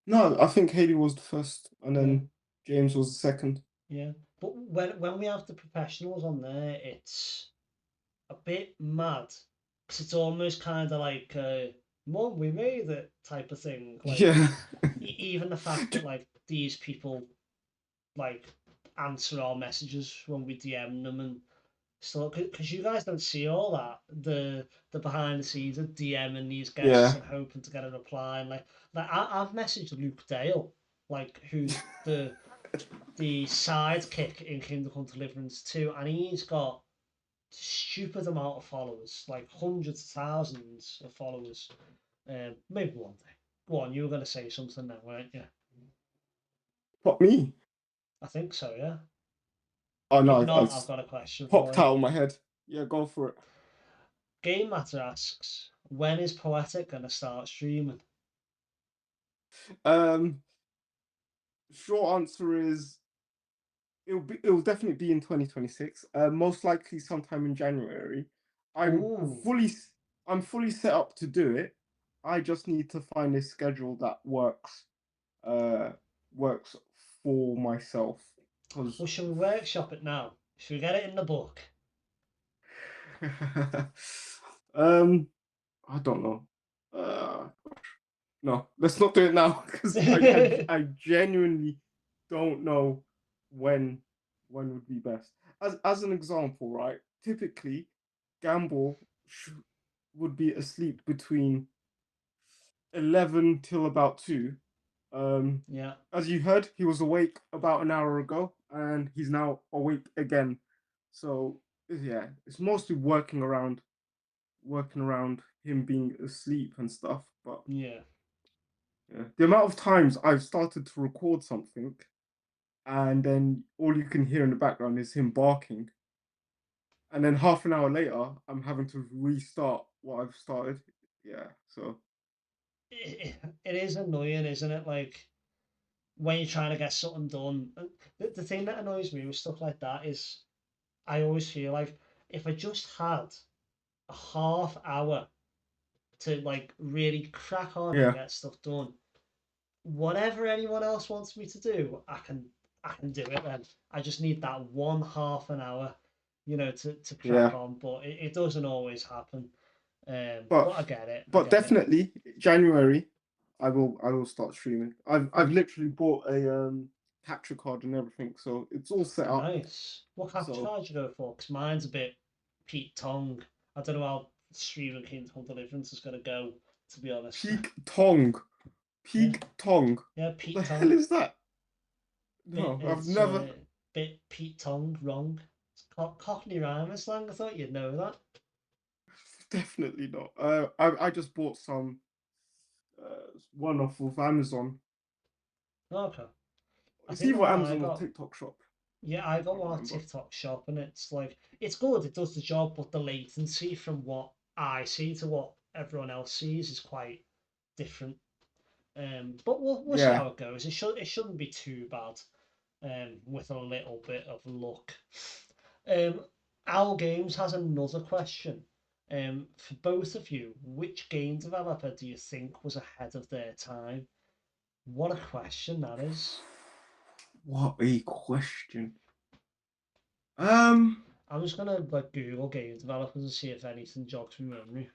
No, I think Haley was the first, and Yeah, then James was the second. yeah. But when we have the professionals on there, it's a bit mad because it's almost kind of like "Mum, we made it" type of thing. Like Yeah. even the fact that like these people like answer our messages when we DM them and stuff because you guys don't see all that the behind the scenes of DMing these guests Yeah. and hoping to get a reply and like I've messaged Luke Dale like who's the sidekick in Kingdom Come Deliverance 2 and he's got stupid amount of followers like hundreds of thousands of followers maybe one day. Go on, you were going to say something then, weren't you? What, me? I think so, yeah. Oh If no, I not, I've just got a question for popped you. out of my head. Yeah, go for it. Game Matter asks, when is Poetic going to start streaming? Um, Short answer is it'll definitely be in 2026. Most likely sometime in January. I'm Ooh, fully I'm fully set up to do it. I just need to find a schedule that uh works for myself. Because well, shall we workshop it now? Should we get it in the book? um I don't know. No, let's not do it now because I genuinely don't know when would be best. As an example, right? Typically, Gamble would be asleep between 11 till about 2. Yeah. As you heard, he was awake about an hour ago and he's now awake again. So yeah, it's mostly working around working around him being asleep and stuff. But Yeah. yeah, the amount of times I've started to record something, and then all you can hear in the background is him barking, and then half an hour later, I'm having to restart what I've started. Yeah, so It is annoying, isn't it? Like when you're trying to get something done. The thing that annoys me with stuff like that is I always feel like if I just had a half hour to like really crack on and yeah, get stuff done, whatever anyone else wants me to do, I can do it then. I just need that one half an hour, to crack yeah. on. But it doesn't always happen. But But I get it. I but get it. definitely January, I will start streaming. I've literally bought a capture card and everything, so it's all set up. Nice. What capture So card you go for? Because mine's a bit Pete Tong. I don't know how streaming Kingdom Deliverance is gonna go, to be honest. Peak Tong, Yeah, Peak Tong. yeah, What the Pete hell Tong. is that? Bit No, I've it's never. bit Pete Tong wrong. It's Cockney rhyming slang. I thought you'd know that. Definitely not. I just bought some one off of Amazon. Okay. I It's think the either one I Amazon or got, TikTok Shop. yeah, I got Can't one off remember. TikTok Shop, and it's like it's good. It does the job, but the latency from what I see to what everyone else sees is quite different. But we'll see Yeah. how it goes. It shouldn't be too bad. With a little bit of luck. Um, Owl Games has another question. For both of you, which game developer do you think was ahead of their time? What a question that is. What a question. Um. I'm just gonna like Google game developers and see if anything jogs my memory.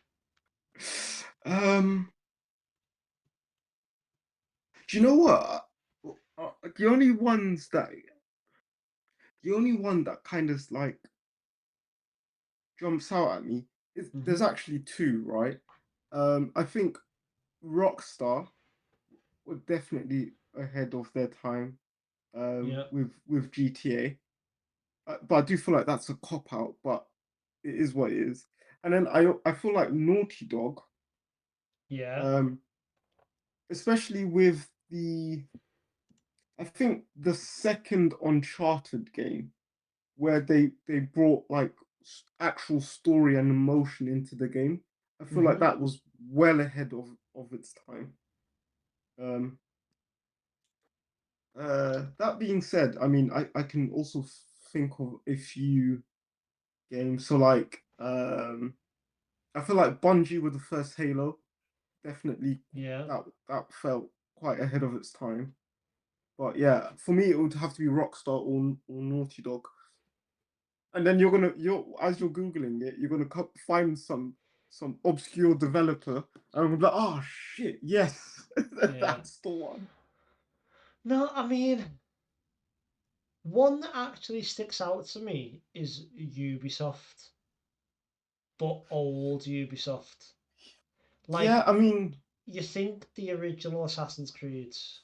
Um. Do you know what? The only ones that the only one that kind of like jumps out at me is Hmm. there's actually two, right? I think Rockstar were definitely ahead of their time. Yeah, With GTA, but I do feel like that's a cop out, but it is what it is. And then I feel like Naughty Dog, yeah. um, especially with the I think the second Uncharted game where they brought like actual story and emotion into the game. I feel like Hmm. that was well ahead of its time. Um, that being said, I mean, I can also think of a few games. So like, I feel like Bungie with the first Halo definitely Yeah. that felt quite ahead of its time. But yeah, for me, it would have to be Rockstar or Naughty Dog. And then you're as you're googling it, you're gonna find some obscure developer, and I'm like, oh shit, yes, Yeah. that's the one. No, I mean, one that actually sticks out to me is Ubisoft, but old Ubisoft. Yeah, Like, I mean, you think the original Assassin's Creeds,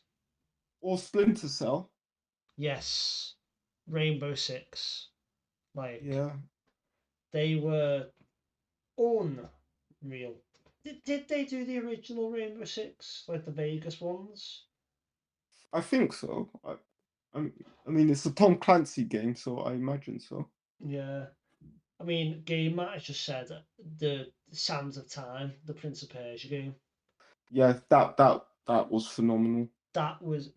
or Splinter Cell. yes, Rainbow Six, like, Yeah, they were unreal. Did they do the original Rainbow Six, like the Vegas ones? I think so. I, I mean, it's a Tom Clancy game, so I imagine so. Yeah. I mean, Game Matters just said the Sands of Time, the Prince of Persia game. Yeah, that was phenomenal. That was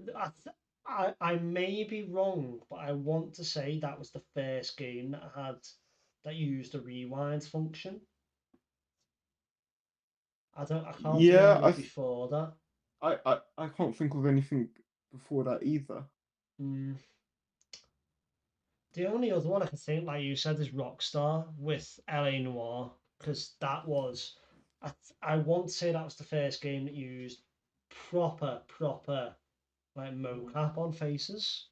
I may be wrong, but I want to say that was the first game that used a rewind function. I can't think of Yeah, anything before that. I can't think of anything before that either. Mm. The only other one I can think, like you said, is Rockstar with LA Noire, because that was I I want to say that was the first game that used proper like mocap on faces.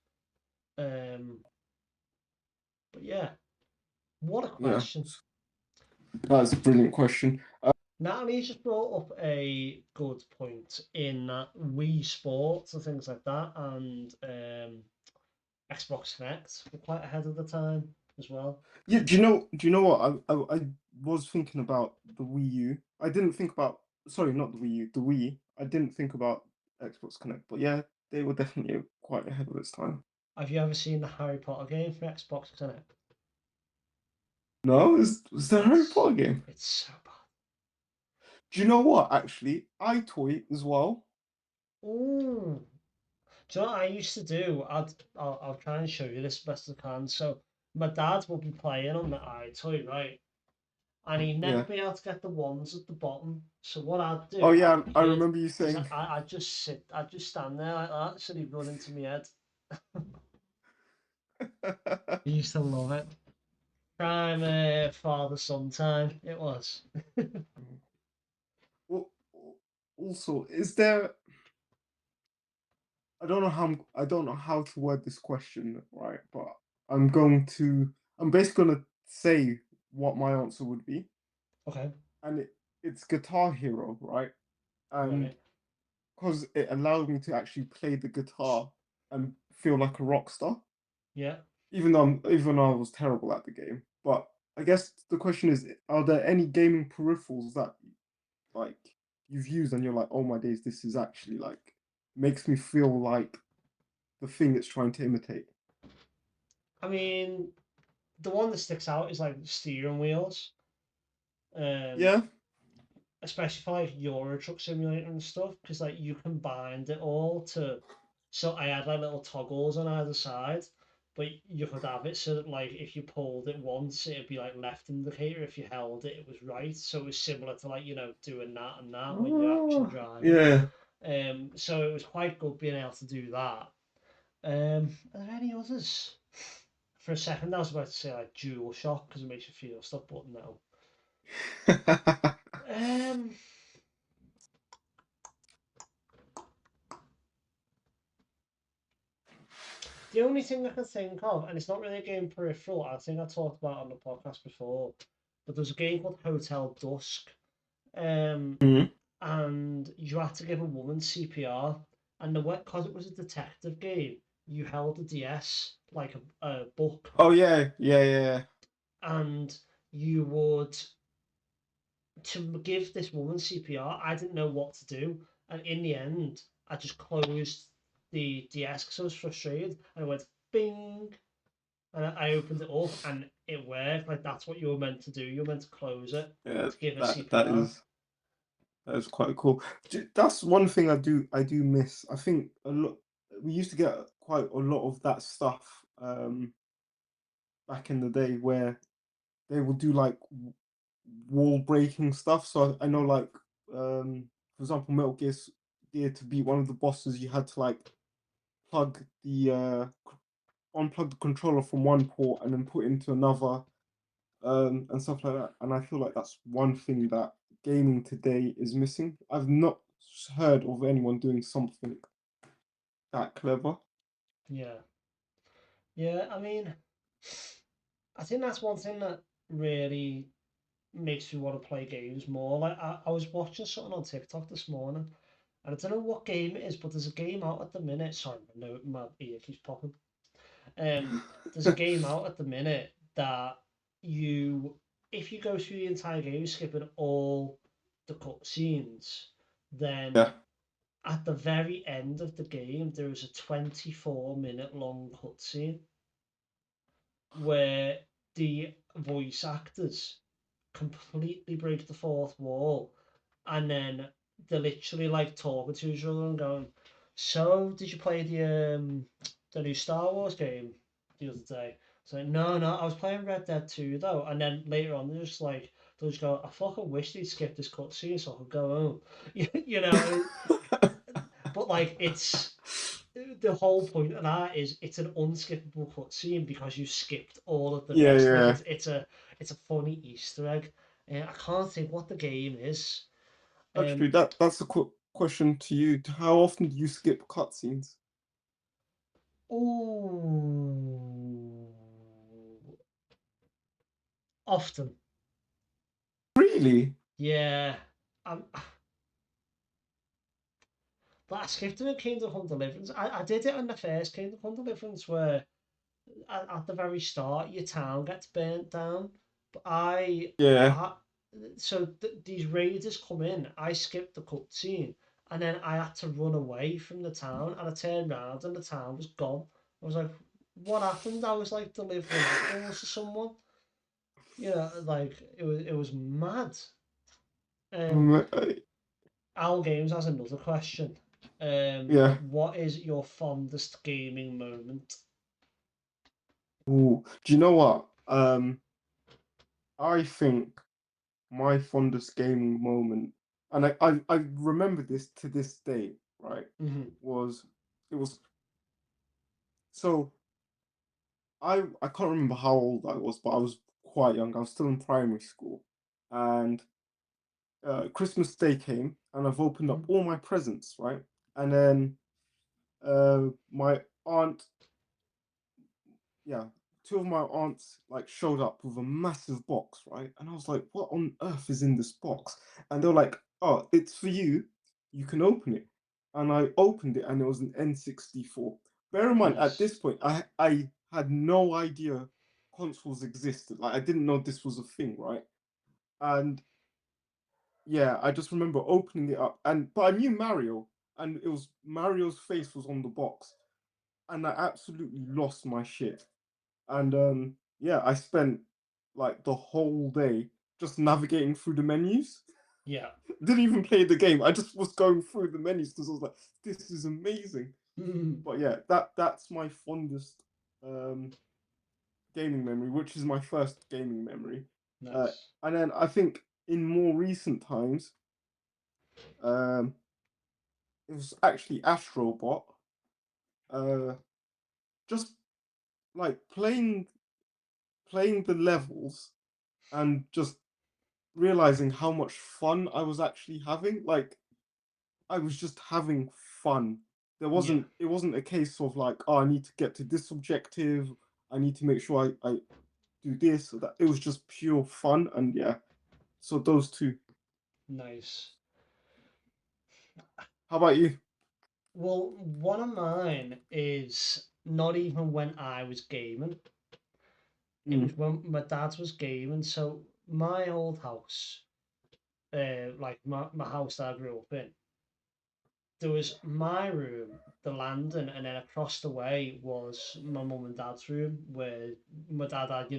Um, but yeah, what a Yeah, question. that's a brilliant question. Natalie's just brought up a good point in that Wii Sports and things like that, and Xbox Connect were quite ahead of the time as well. Yeah, do you know what? I was thinking about the Wii U. I didn't think about, sorry, not the Wii U, the Wii. I didn't think about Xbox Connect, but yeah, they were definitely quite ahead of its time. Have you ever seen the Harry Potter game for Xbox Connect? No, is there a Harry It's Potter game? it's so bad. Do you know what? Actually, iToy as well. Ooh. Do you know what I used to do? I'll try and show you this best I can. So my dad would be playing on the iToy, right? And he'd never Yeah. be able to get the ones at the bottom. So what I'd Oh do as yeah, a I kid remember you is saying. I'd just stand there like that, so he'd run into my head. I used to love it. Prime father-son time, it was. Well, also, is there? I don't know how to word this question right, but I'm going to. I'm basically gonna say what my answer would be, Okay, and it's Guitar Hero, right? And right. because it allowed me to actually play the guitar and feel like a rock star, Yeah. even though I was terrible at the game. But I guess the question is, are there any gaming peripherals that like you've used and you're like, oh my days, this is actually like makes me feel like the thing it's trying to imitate? I mean, the one that sticks out is like steering wheels. Um, Yeah, especially for like Euro Truck Simulator and stuff, because like you combined it all to. So I had like little toggles on either side, but you could have it so that like if you pulled it once, it'd be like left indicator. If you held it, it was right. So it was similar to like doing that and that when you're actually oh, driving. yeah. So it was quite good being able to do that. Are there any others? For a second, I was about to say like Dual Shock because it makes you feel stuff, but no. Um, the only thing I can think of, and it's not really a game peripheral, I think I talked about it on the podcast before, but there's a game called Hotel Dusk, um, Mhm. and you had to give a woman CPR, and the because it was a detective game, you held a DS like a book, Oh yeah, yeah, yeah. and you would to give this woman CPR. I didn't know what to do, and in the end, I just closed the DS because I was frustrated, and I went bing, and I opened it up, and it worked. Like that's what you were meant to do. You were meant to close it Yeah, to give her that that CPR. is that is quite cool. That's one thing I do miss. I think a lot we used to get quite a lot of that stuff back in the day where they would do like wall breaking stuff. So I know like for example Gear to beat one of the bosses you had to like plug the unplug the controller from one port and then put it into another and stuff like that. And I feel like that's one thing that gaming today is missing. I've not heard of anyone doing something that clever. Yeah, yeah. I mean, I think that's one thing that really makes me want to play games more. Like I was watching something on TikTok this morning, and I don't know what game it is, but there's a game out at the minute. Sorry, no, my ear keeps popping. There's a game out at the minute that you, if you go through the entire game, skipping all the cutscenes, then Yeah. at the very end of the game, there is a 24-minute long cutscene where the voice actors completely break the fourth wall, and then they're literally like talking to each other and going, "So, did you play the new Star Wars game the other day?" It's like, "No, no, I was playing Red Dead 2 though." And then later on, they're just like, they'll just go, "I fucking wish they'd skip this cutscene so I could go home," you know. But like, it's the whole point of that is it's an unskippable cutscene because you skipped all of the Yeah, rest. Like yeah. it's a funny Easter egg. I can't think what the game is. Actually, Um, that's a quick question to you. How often do you skip cutscenes? ooh, often. Really? Yeah. Um, but I skipped it in Kingdom Come Deliverance. I did it on the first Kingdom Come Deliverance where at the very start your town gets burnt down Yeah. I so these raiders come in. I skipped the cutscene, and then I had to run away from the town. And I turned around, and the town was gone. I was like, "What happened?" I was like delivering apples to someone. Like it was mad. Um, Mm, Al Games has another question. yeah. What is your fondest gaming moment? Ooh. Do you know what? I think my fondest gaming moment, and I remember this to this day, right? Hmm. Was it was so I can't remember how old I was, but I was quite young. I was still in primary school, and Christmas Day came, and I've opened up all my presents, right? And then my aunt, yeah, two of my aunts like showed up with a massive box, right? And I was like, what on earth is in this box? And they're like, oh, it's for you. You can open it. And I opened it, and it was an N64. Bear in mind, at this Nice. point, I had no idea consoles existed. Like I didn't know this was a thing, right? And yeah, I just remember opening it up, and but I knew Mario, and it was Mario's face was on the box, and I absolutely lost my shit. And yeah, I spent like the whole day just navigating through the menus. Yeah. Didn't even play the game. I just was going through the menus because I was like, this is amazing. But yeah, that's my fondest um gaming memory, which is my first gaming memory. Uh, Nice. and then I think in more recent times, um, it was actually Astrobot. Uh, just like playing the levels and just realizing how much fun I was actually having. Like I was just having fun. Yeah. It wasn't a case of like, oh, I need to get to this objective. I need to make sure I do this or that. It was just pure fun. And yeah, so those two. Nice. How about you? Well, one of mine is not even when I was gaming. It Mm. was when my dad was gaming. So my old house, like my house that I grew up in, there was my room, the landing, and then across the way was my mum and dad's room, where my dad had,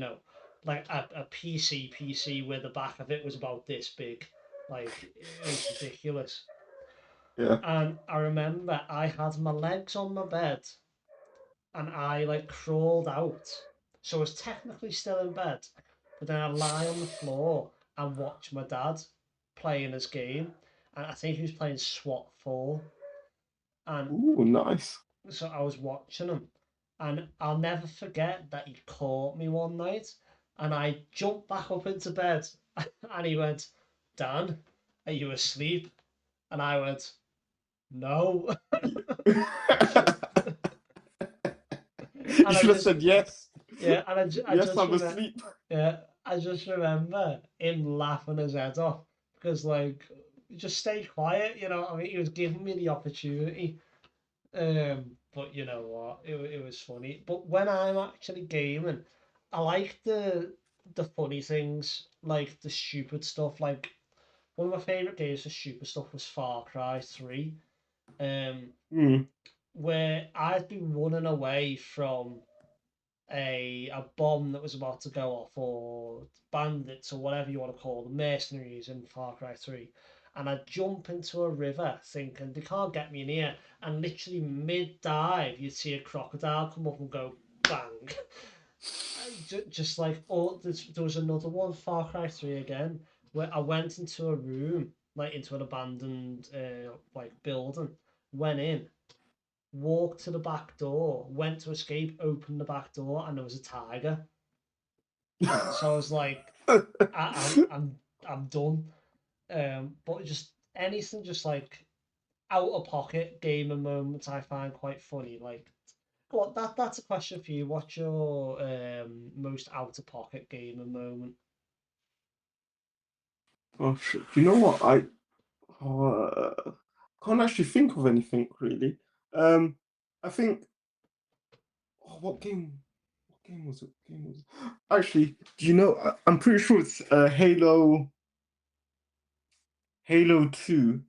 like a PC where the back of it was about this big. Like it was ridiculous. Yeah. And I remember I had my legs on my bed and I like crawled out. So I was technically still in bed, but then I lie on the floor and watch my dad playing his game. And I think he was playing SWAT 4. And Ooh, nice. so I was watching him. And I'll never forget that he caught me one night. And I jumped back up into bed. And he went, Dan, are you asleep? And I went, no. You And I should have just said yes. Yeah, and I Yes, just I'm remember, asleep. yeah, I just remember him laughing his head off because like just stay quiet, I mean, he was giving me the opportunity. But you know what, it was funny. But when I'm actually gaming, I like the funny things, like the stupid stuff. Like one of my favorite games for stupid stuff was Far Cry 3. Um, Mm. where I'd be running away from a bomb that was about to go off, or bandits, or whatever you want to call them, mercenaries in Far Cry 3. And I jump into a river thinking they can't get me in here. And literally mid dive, you'd see a crocodile come up and go bang. Just like, oh, there was another one, Far Cry 3 again, where I went into a room, like into an abandoned like building, went in, walked to the back door, went to escape, opened the back door, and there was a tiger. So I was like, I'm done. But just anything, just like out of pocket gaming moments, I find quite funny. Like, go on, that's a question for you. What's your most out of pocket gaming moment? Oh shit. You know what? Uh, can't actually think of anything really. Um, I think. Oh, what game? game was it? Game was it? Actually, do you know? I'm pretty sure it's Halo 2.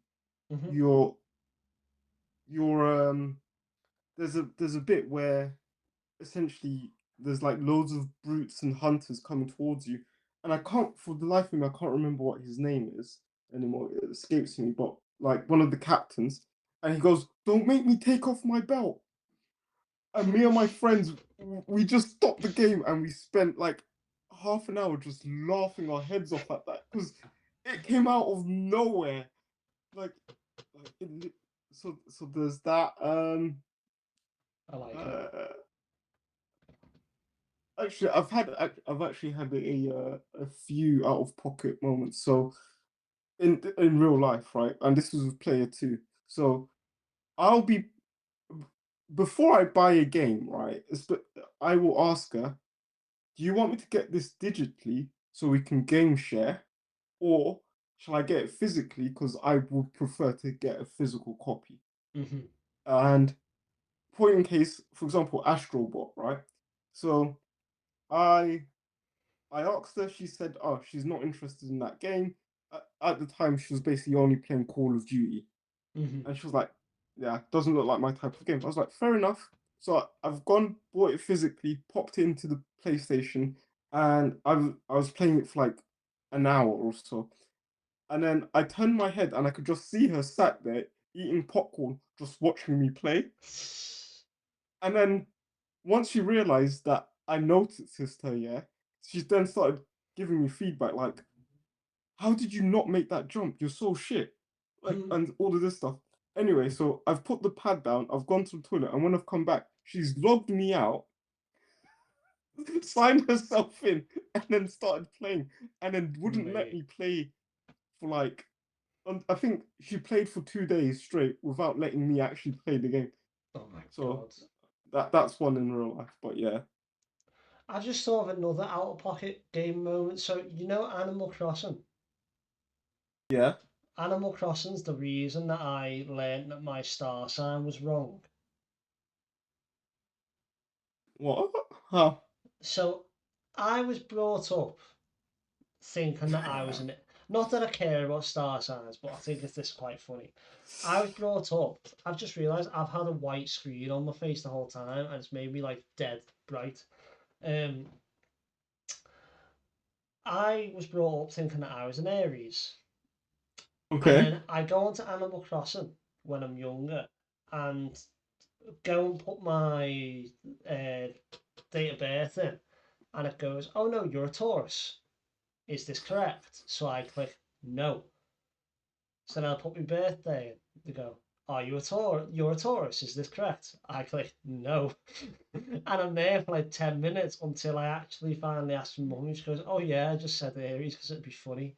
Hmm. You're you're there's a bit where essentially there's like loads of brutes and hunters coming towards you, and I can't for the life of me I can't remember what his name is anymore. It escapes me, but like one of the captains, and he goes, "Don't make me take off my belt." And me and my friends, we just stopped the game and we spent like half an hour just laughing our heads off at that because it came out of nowhere. Like, so there's that. I like it. Uh, Actually, I've actually had a few out of pocket moments. So in real life, right? And this was with player two. So I'll be before I buy a game, right? I will ask her, do you want me to get this digitally so we can game share, or shall I get it physically because I would prefer to get a physical copy? Hmm. And point in case, for example, Astrobot, right? So I I asked her, she said, oh, she's not interested in that game. At the time, she was basically only playing Call of Duty. Hmm. And she was like, yeah, doesn't look like my type of game. I was like, fair enough. So I've gone, bought it physically, popped it into the PlayStation, and I was playing it for like an hour or so. And then I turned my head and I could just see her sat there eating popcorn, just watching me play. And then once she realized that I noticed her, yeah, she then started giving me feedback like, how did you not make that jump? You're so shit. Like, and all of this stuff. Anyway, so I've put the pad down, I've gone to the toilet, and when I've come back, she's logged me out, signed herself in, and then started playing, and then wouldn't let Mate. me play for like, I think she played for 2 days straight without letting me actually play the game. Oh my So god. that's one in real life, but yeah. I just thought of another out of pocket game moment. So you know Animal Crossing. Yeah. Animal Crossing's the reason that I learned that my star sign was wrong. What? How? So I was brought up thinking that I was in it. Not that I care about star signs, but I think it's this quite funny. I was brought up. I've just realised I've had a white screen on my face the whole time, and it's made me like dead bright. Um, I was brought up thinking that I was an Aries, and Okay. then I go onto Animal Crossing when I'm younger, and go and put my uh, date of birth in, and it goes, "Oh no, you're a Taurus. Is this correct?" So I click no. So then I put my birthday in. They go, "Are you a Taurus? You're a Taurus. Is this correct?" I click no, and I'm there for like 10 minutes until I actually finally ask my mum. She goes, "Oh yeah, I just said Aries because it'd be funny."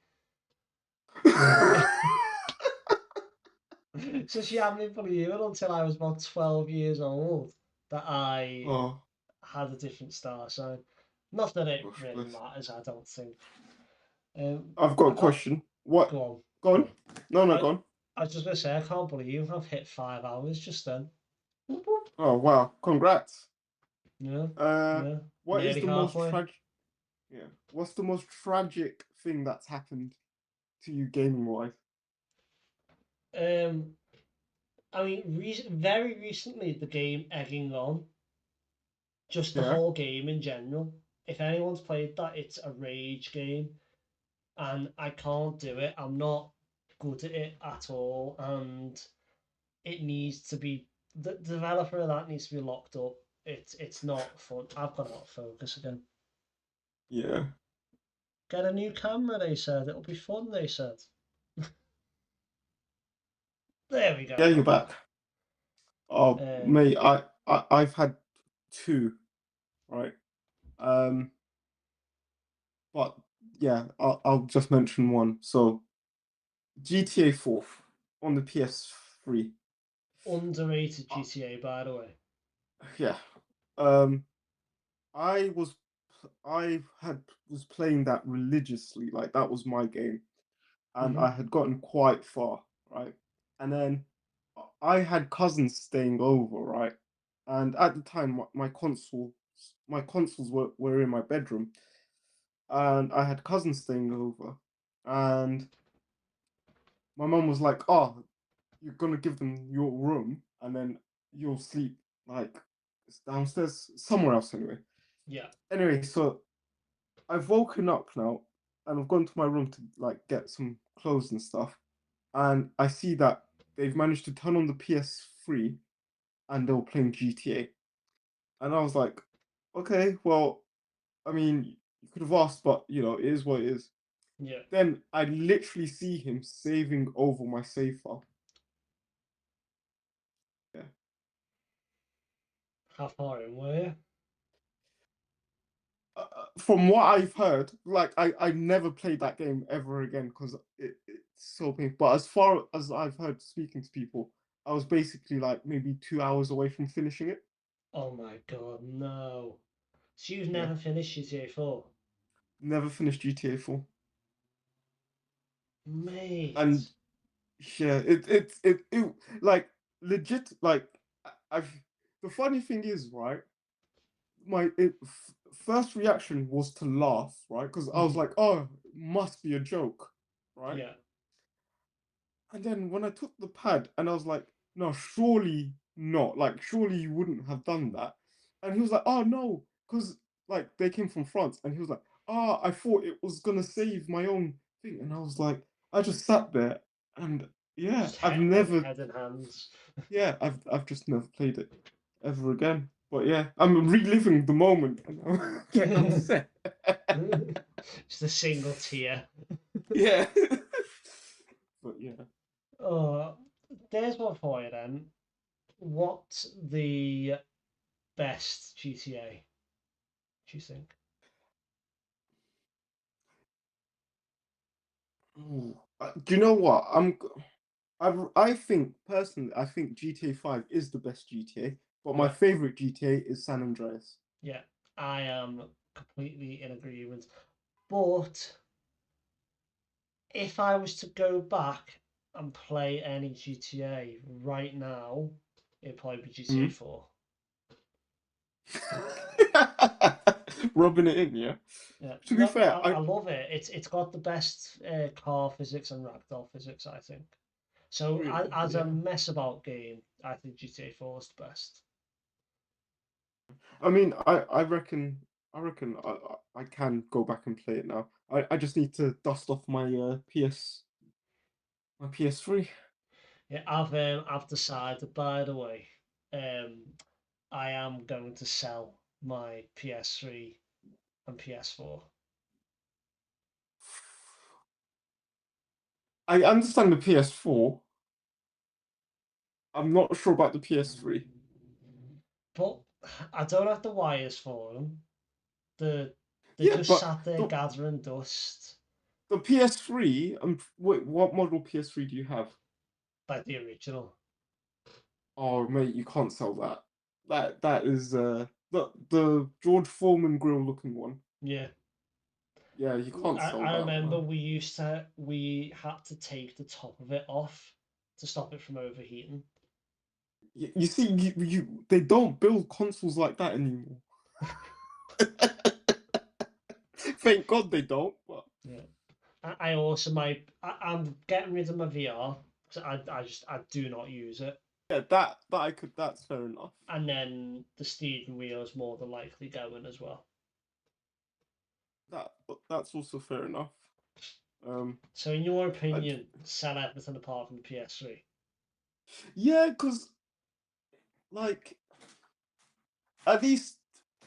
So she had me believe it until I was about 12 years old that I Oh, had a different star sign. Not that it gosh really bless. matters, I don't think. I've got I a can't question. What? go on, Go go on. on. No, no, I, go on. I was just gonna say I can't believe I've hit 5 hours just then. Whoop, whoop. Oh, wow. Congrats. Yeah, Uh, yeah, what is nearly the most halfway. tragic? Yeah. What's the most tragic thing that's happened to you gaming wise? Um, I mean, very recently the game Egging On, just the Yeah. whole game in general. If anyone's played that, it's a rage game, and I can't do it. I'm not good at it at all, and it needs to be the developer of that needs to be locked up. It's not fun. I've got out of focus again. Yeah. Get a new camera, they said. It'll be fun, they said. There we go, Yeah, you're I'm back. back. Oh, Um, mate, I've had two, right? Um, but yeah, I'll just mention one. So GTA 4 on the PS3. Underrated GTA, by the way. Yeah. Um, I was I had was playing that religiously, like that was my game, and Hmm. I had gotten quite far, right? And then I had cousins staying over, right? And at the time, my console my consoles were in my bedroom, and I had cousins staying over, and my mum was like, "Oh, you're gonna give them your room, and then you'll sleep like it's downstairs somewhere else anyway." Yeah. Anyway, so I've woken up now, and I've gone to my room to like get some clothes and stuff, and I see that they've managed to turn on the PS3 and they were playing GTA. And I was like, okay, well, I mean, you could have asked, but it is what it is. Yeah. Then I literally see him saving over my save file. Yeah. How far in were you? From what I've heard, like I never played that game ever again because it's so painful. But as far as I've heard speaking to people, I was basically like maybe 2 hours away from finishing it. Oh my god, no. So you've Yeah. never finished GTA 4? Never finished GTA 4. And Mate. yeah, it like legit like I've the funny thing is, right, first reaction was to laugh, right? Because I was Mhm. like, oh, must be a joke, right? Yeah. And then when I took the pad and I was like, no, surely not. Like, surely you wouldn't have done that. And he was like, oh no, because like they came from France, and he was like, oh, I thought it was gonna save my own thing. And I was like, I just sat there and yeah, Just head in hands. I've just never played it ever again. But yeah, I'm reliving the moment and I'm getting upset. Just a single tear. Yeah. But yeah. Oh, there's one for you then. What's the best GTA, do you think? Ooh. Do you know what? I think personally, I think GTA 5 is the best GTA, but my Yeah, favorite GTA is San Andreas. yeah, I am completely in agreement. But if I was to go back and play any GTA right now, it'd probably be GTA Mhm. 4. Rubbing it in, yeah. Yeah, To be no, fair, I love it. It's got the best car physics and ragdoll physics, I think. So really, as a yeah. mess about game, I think GTA 4 is the best. I mean, I reckon I can go back and play it now. I just need to dust off my PS3. Yeah, I've decided, by the way, um, I am going to sell my PS3 and PS4. I understand the PS4. I'm not sure about the PS3. But I don't have the wires for them. They're Yeah, just but sat there the gathering dust, the PS3. Wait, what model PS3 do you have? like the original. Oh, mate, you can't sell that. That is the George Foreman grill looking one. Yeah, Yeah, you can't sell I that, remember man. we had to take the top of it off to stop it from overheating. You see, they don't build consoles like that anymore. Thank God they don't. But Yeah. I also I'm getting rid of my VR because I do not use it. yeah, that I could. That's fair enough. And then the steering wheel is more than likely going as well. That that's also fair enough. Um, So in your I, opinion, sell everything apart from the PS3. yeah, because like at least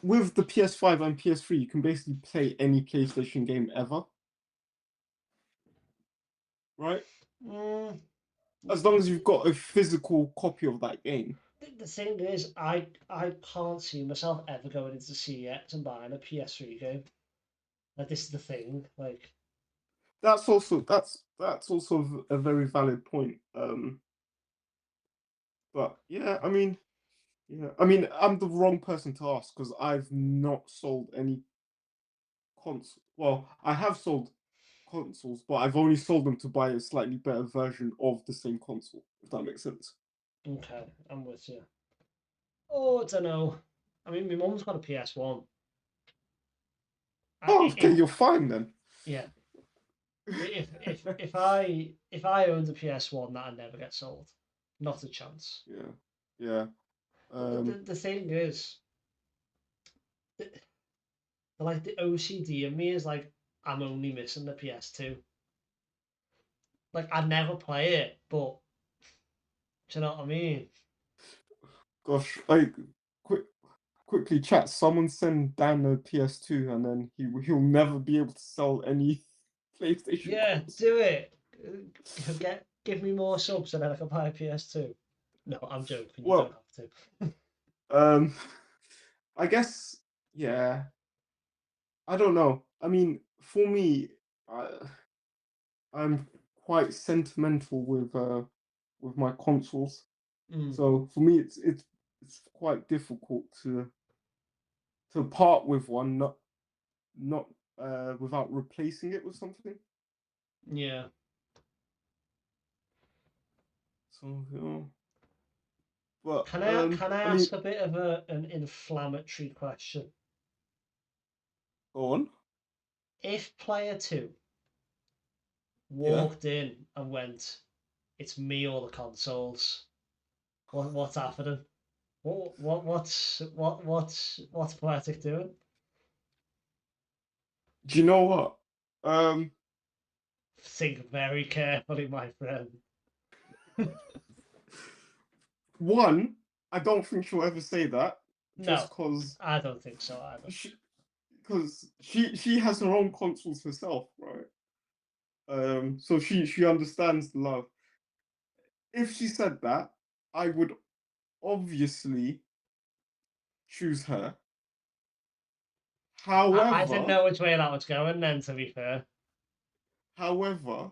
with the PS5 and PS3, you can basically play any PlayStation game ever, right? Mm, As long as you've got a physical copy of that game. the thing is, I can't see myself ever going into CEX and buying a PS3 game. Like this is the thing. Like That's also a very valid point. But yeah, I mean, I'm the wrong person to ask because I've not sold any console. Well, I have sold consoles, but I've only sold them to buy a slightly better version of the same console. If that makes sense. okay, I'm with you. Oh, I don't know. I mean, my mum's got a PS1. Oh, okay, you're fine then. Yeah, if I owned a PS1, that'd never get sold. Not a chance. Yeah, yeah. The thing is, the, like the OCD in me is like I'm only missing the PS2. Like I never play it, but do you know what I mean? Gosh, quickly chat. Someone send Dan a PS2, and then he'll never be able to sell any PlayStation Yeah, console. do it. Give me more subs and then I can buy a PS2. No, I'm joking. You don't Well, have to. um, I guess yeah. I don't know. I mean, for me, I'm quite sentimental with my consoles. Mm, So for me, it's quite difficult to part with one, not without replacing it with something. yeah. So but Can I I mean, ask a bit of an inflammatory question? go on. If player two Yeah. walked in and went, "It's me or the consoles," what's happening? What's Poetic doing? Do you know what? Um, Think very carefully, my friend. one, I don't think she'll ever say that, just No, because I don't think so either. she has her own consoles herself, right? So she understands the love. If she said that, I would obviously choose her. I didn't However, know which way that was going then, to be fair. however,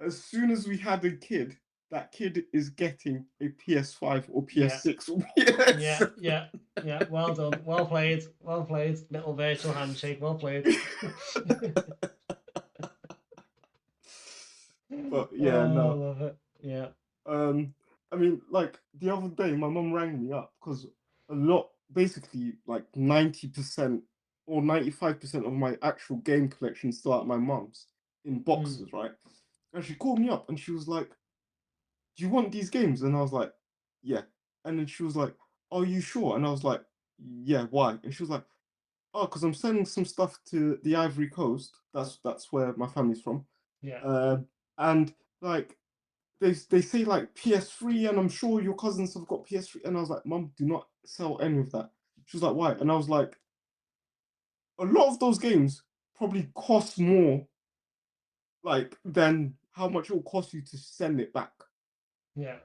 as soon as we had a kid, that kid is getting a PS5 or Yeah, PS6 or PS. yeah. Well done. Well played. Well played. Little virtual handshake. Well played. But Oh, yeah, I no. love it. Yeah. I mean, like the other day, my mum rang me up because a lot, basically, like 90% or 95% of my actual game collection is still at my mum's in Mm, boxes, right? And she called me up and she was like, "Do you want these games?" And I was like, "Yeah." And then she was like, "Are you sure?" And I was like, "Yeah, why?" And she was like, "Oh, because I'm sending some stuff to the Ivory Coast. That's where my family's from. yeah. Uh, and like they say like PS3, and I'm sure your cousins have got PS3." And I was like, "Mum, do not sell any of that." She was like, "Why?" And I was like, "A lot of those games probably cost more, like, than how much it will cost you to send it back." Yeah.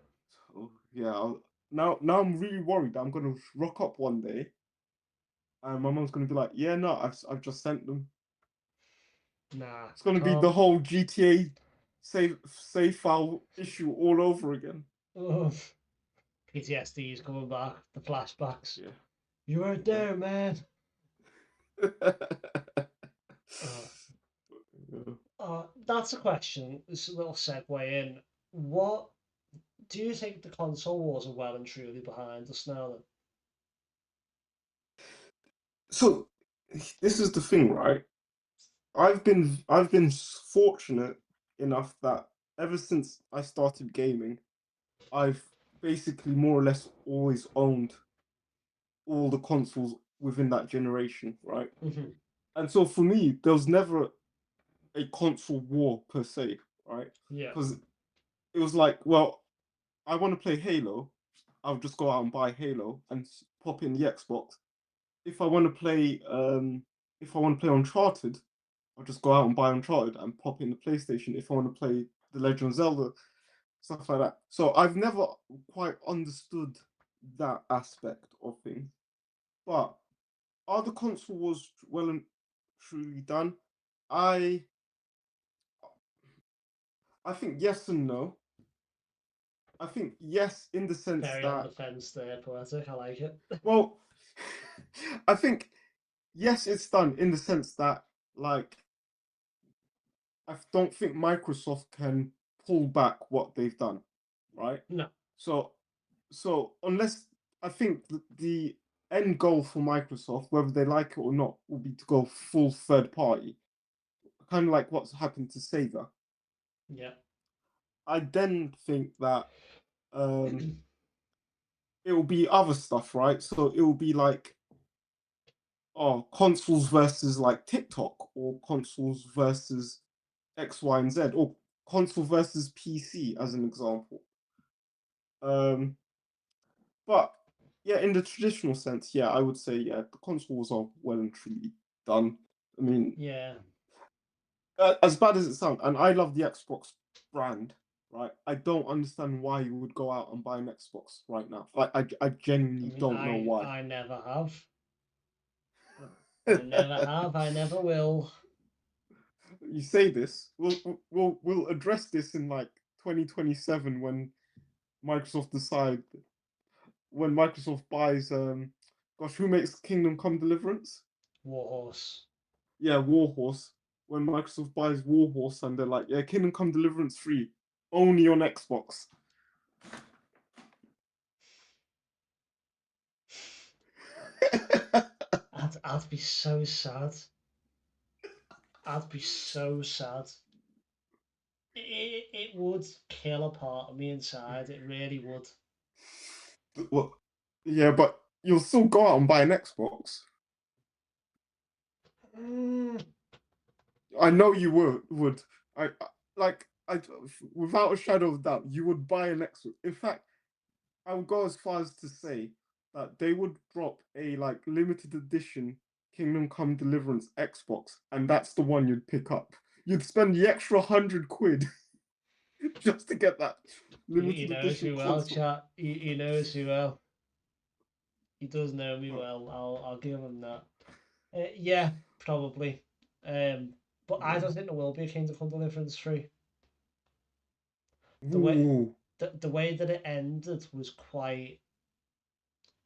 So yeah, now I'm really worried that I'm gonna rock up one day and my mom's gonna be like, "Yeah, no, I've just sent them." Nah. It's gonna be the Tom. whole GTA save file issue all over again. Oh, PTSD is coming back. The flashbacks. Yeah, You weren't yeah. there, man. Uh, that's a question. It's a little segue in. What do you think the console wars are well and truly behind us now? Then? So this is the thing, right? I've been fortunate enough that ever since I started gaming, I've basically more or less always owned all the consoles within that generation, right? Hmm. And so for me, there was never a console war per se, right? Yeah. Because it was like, well, I want to play Halo, I'll just go out and buy Halo and pop in the Xbox. If I want to play, if I want to play Uncharted, I'll just go out and buy Uncharted and pop in the PlayStation. If I want to play The Legend of Zelda, stuff like that. So I've never quite understood that aspect of things. But are the console wars well and truly done? I I think yes and no. I think yes in the sense Very on the that, fence there, Poetic. I like it. well, I think yes, it's done in the sense that, like, I don't think Microsoft can pull back what they've done, right? No. So, so unless I think the end goal for Microsoft, whether they like it or not, will be to go full third party, kind of like what's happened to Sega. Yeah. I then think that it will be other stuff, right? So it will be like, oh, consoles versus like TikTok, or consoles versus X, Y, and Z, or console versus PC, as an example. But yeah, in the traditional sense, yeah, I would say, yeah, the consoles are well and truly done. I mean, Yeah. as bad as it sounds, and I love the Xbox brand, right? I don't understand why you would go out and buy an Xbox right now. Like, I I genuinely mean, don't know why. I never have. I never have. I never will. You say this, we'll address this in like 2027 Microsoft when Microsoft buys gosh, who makes Kingdom Come Deliverance? Warhorse. Yeah, Warhorse. When Microsoft buys Warhorse and they're like, yeah, Kingdom Come Deliverance free, only on Xbox. I'd be so sad. I'd be so sad. It would kill a part of me inside. It really would. Well, yeah, but you'll still go out and buy an Xbox. Mm, I know you would. Like I without a shadow of doubt, you would buy an Xbox. In fact, I would go as far as to say that they would drop a like limited edition Kingdom Come Deliverance Xbox, and that's the one you'd pick up. You'd spend the extra £100 just to get that he limited knows edition me well, console. chat. He knows me well. He does know me But, well. I'll give him that. Yeah, probably. But I don't think there will be a Kingdom Come Deliverance 3. The way ooh, the way that it ended was quite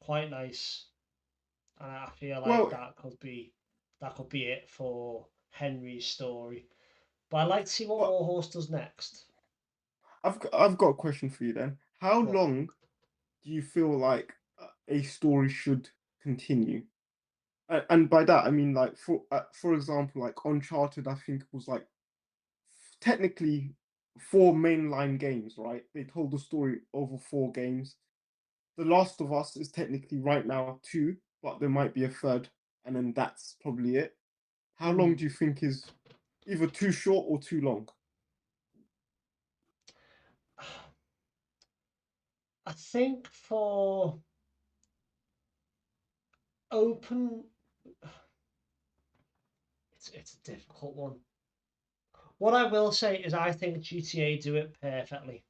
nice, and I feel like well, that could be it for Henry's story. But I'd like to see what but Warhorse does next. I've got a question for you then. How Go on. long do you feel like a story should continue? And by that I mean, like, for example, like Uncharted, I think it was like technically four mainline games, right? They told the story over four games. The Last of Us is technically right now two, but there might be a third, and then that's probably it. How long Hmm. do you think is either too short or too long? I think for open, it's a difficult one. What I will say is I think GTA do it perfectly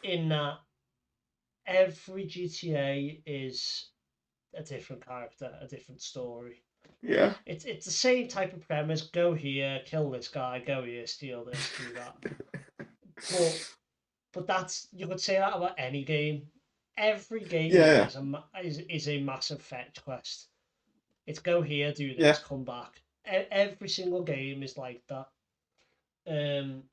in that every GTA is a different character, a different story. Yeah. It's the same type of premise. Go here, kill this guy. Go here, steal this, do that. But that's, you could say that about any game. Every game Yeah. is is a massive fetch quest. It's go here, do this, Yeah. come back. Every single game is like that. Um,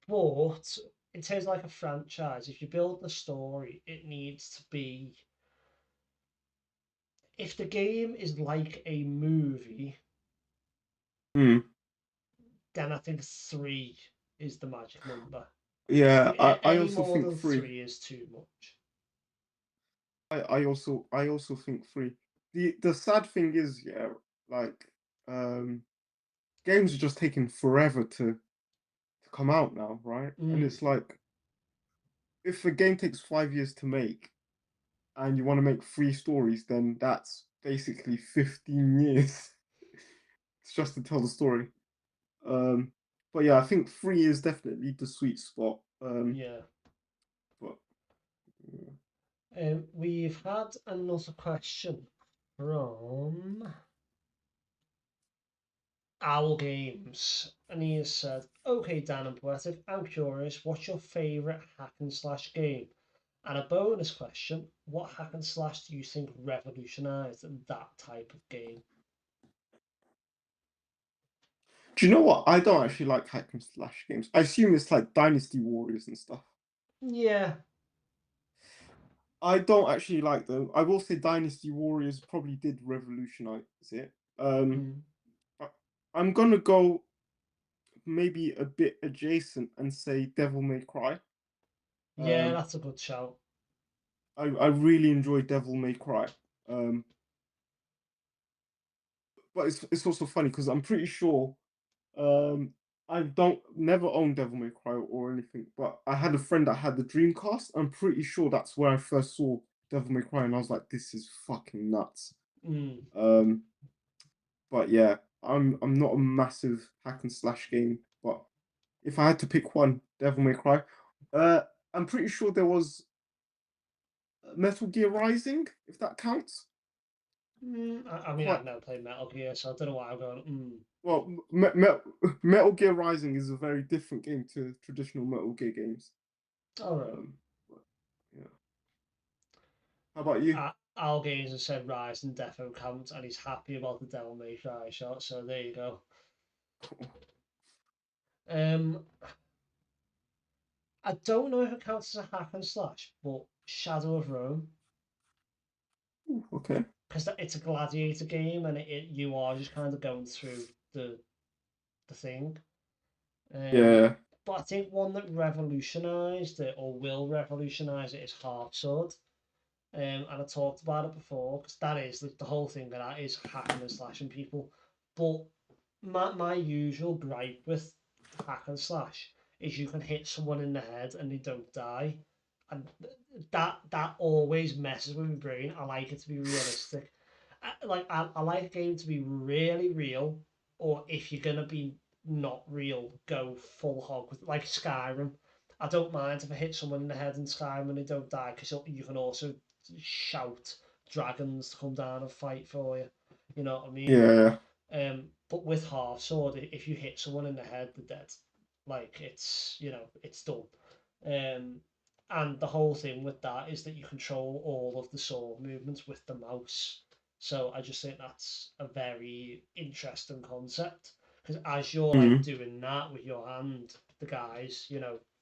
but in terms of like a franchise, if you build the story, it needs to be. If the game is like a movie, Hmm. then I think three is the magic number. I Yeah. think I any also more think than three. three is too much. I also think three. The sad thing is, yeah, like um games are just taking forever to come out now, right? And Mm. it's like, if a game takes 5 years to make and you want to make three stories, then that's basically 15 years. It's just to tell the story. Um, but yeah, I think three is definitely the sweet spot. Yeah. But yeah. We've had another question from Owl Games, and he has said, "Okay, Dan and Poetic, I'm curious, what's your favourite hack and slash game?" And a bonus question: what hack and slash do you think revolutionised that type of game? Do you know what? I don't actually like hack and slash games. I assume it's like Dynasty Warriors and stuff. Yeah, I don't actually like them. I will say Dynasty Warriors probably did revolutionize it. Mm. I- I'm gonna go maybe a bit adjacent and say Devil May Cry. Yeah, Um, that's a good shout. I really enjoy Devil May Cry. Um, but it's also funny because I'm pretty sure um I don't never owned Devil May Cry or anything, but I had a friend that had the Dreamcast. I'm pretty sure that's where I first saw Devil May Cry, and I was like, this is fucking nuts. Mm. Um, but yeah, I'm not a massive hack and slash game, but if I had to pick one, Devil May Cry. Uh, I'm pretty sure there was Metal Gear Rising, if that counts. I mean, Quite I've never played Metal Gear, so I don't know why I'm going. well. Metal Gear Rising is a very different game to traditional Metal Gear games. All right. But, yeah. How about you? Al Gaines has said Rise and Defo count, and he's happy about the Devil May Cry shot. So there you go. Um, I don't know if it counts as a hack and slash, but Shadow of Rome, Ooh, okay. because it's a gladiator game, and you are just kind of going through the thing. Um, Yeah. but I think one that revolutionised it or will revolutionise it is Heartsword. And I talked about it before because that is the whole thing of that is hacking and slashing people. But my usual gripe with hack and slash is you can hit someone in the head and they don't die, and that always messes with my brain. I like it to be realistic. I like a game to be really real, or if you're gonna be not real, go full hog with like Skyrim. I don't mind if I hit someone in the head in Skyrim and they don't die because you can also shout dragons to come down and fight for you. You know what I mean? Yeah. But with Heartsword, if you hit someone in the head, they're dead. Like it's done. Um, and the whole thing with that is that you control all of the sword movements with the mouse. So I just think that's a very interesting concept because as you're like Mm. doing that with your hand, the guys,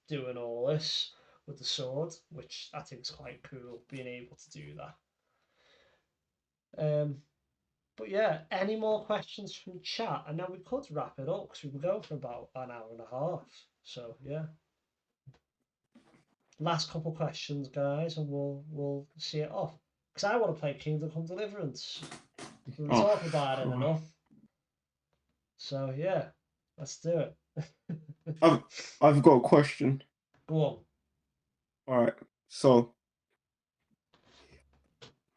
doing all this with the sword, which I think is quite cool, being able to do that. But yeah, any more questions from chat? And then we could wrap it up because we were going for about an hour and a half. So yeah, last couple questions, guys, and we'll see it off. Because I want to play Kingdom Come Deliverance. We've been Oh. talking about it enough. So yeah, let's do it. I've I've got a question. Go on. All right. So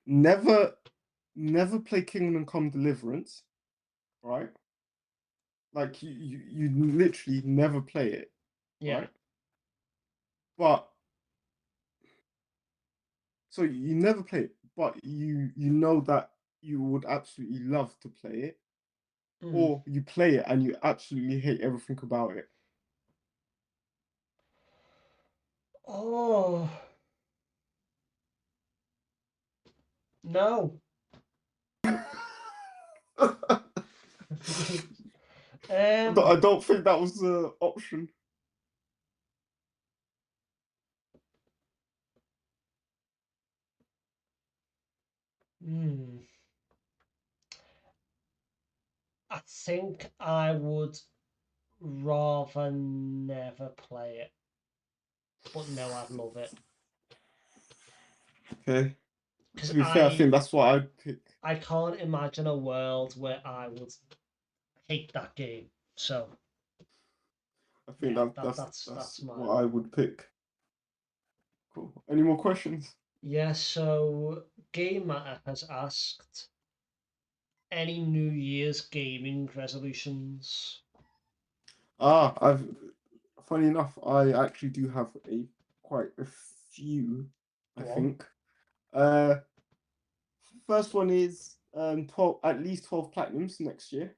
never never play Kingdom Come Deliverance, right? Like you literally never play it, Yeah. right? But so you never play it, but you know that you would absolutely love to play it, Mm. or you play it and you absolutely hate everything about it. Oh no. I um. don't think that was the option. Hmm. I think I would rather never play it, but no, I'd love it Okay. because To be fair, I think that's what I'd pick. I can't imagine a world where I would hate that game. So I think yeah, that that that's my what I one. would pick. Cool. Any more questions? Yeah, so Game Matter has asked any New Year's gaming resolutions. I've funny enough, I actually do have a quite a few, I Go on. think. Uh First one is 12 at least 12 platinums next year.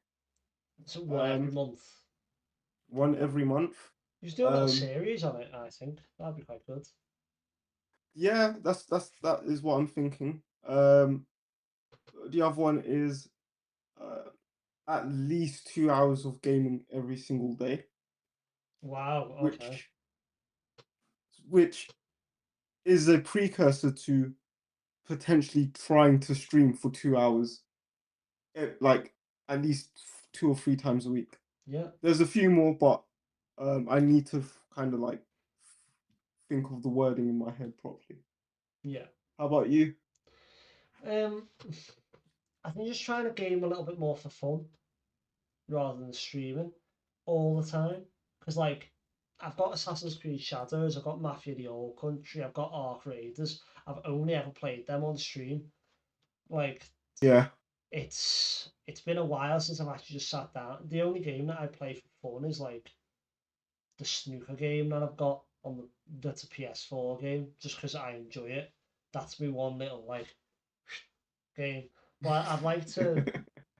So one every Um month. one every month. You should do a little Um series on it, I think. That'd be quite good. yeah, that is what I'm thinking. The other one is uh, at least 2 hours of gaming every single day, Wow, okay. which which is a precursor to potentially trying to stream for 2 hours, like at least 2 or 3 times a week. Yeah, There's a few more, but I need to kind of like think of the wording in my head properly. yeah. How about you? Um, I think just trying to game a little bit more for fun rather than streaming all the time. Because like I've got Assassin's Creed Shadows, I've got Mafia: The Old Country, I've got Ark Raiders. I've only ever played them on stream. Like Yeah. it's been a while since I've actually just sat down. The only game that I play for fun is like the snooker game that I've got on that's a PS4 game, just because I enjoy it. That's me one little like game. But I'd like to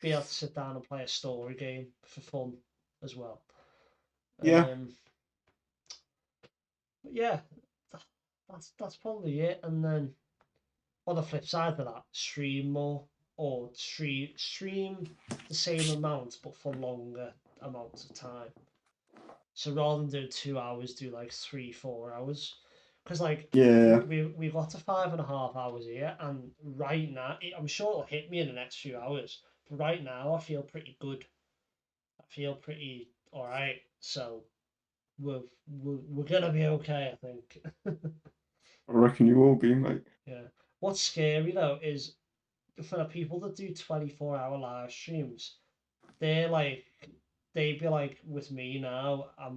be able to sit down and play a story game for fun as well. Yeah. But yeah, that's probably it. And then on the flip side of that, stream more or stream the same amount but for longer amounts of time. So rather than doing 2 hours, do like 3, 4 hours. Because like Yeah. we got to 5.5 hours here, and right now I'm sure it'll hit me in the next few hours. But right now I feel pretty good. I feel pretty all right. So we're gonna be okay, I think. I reckon you will be, mate. Yeah. What's scary though is for the people that do 24-hour live streams, they're like they'd be like with me now, I'm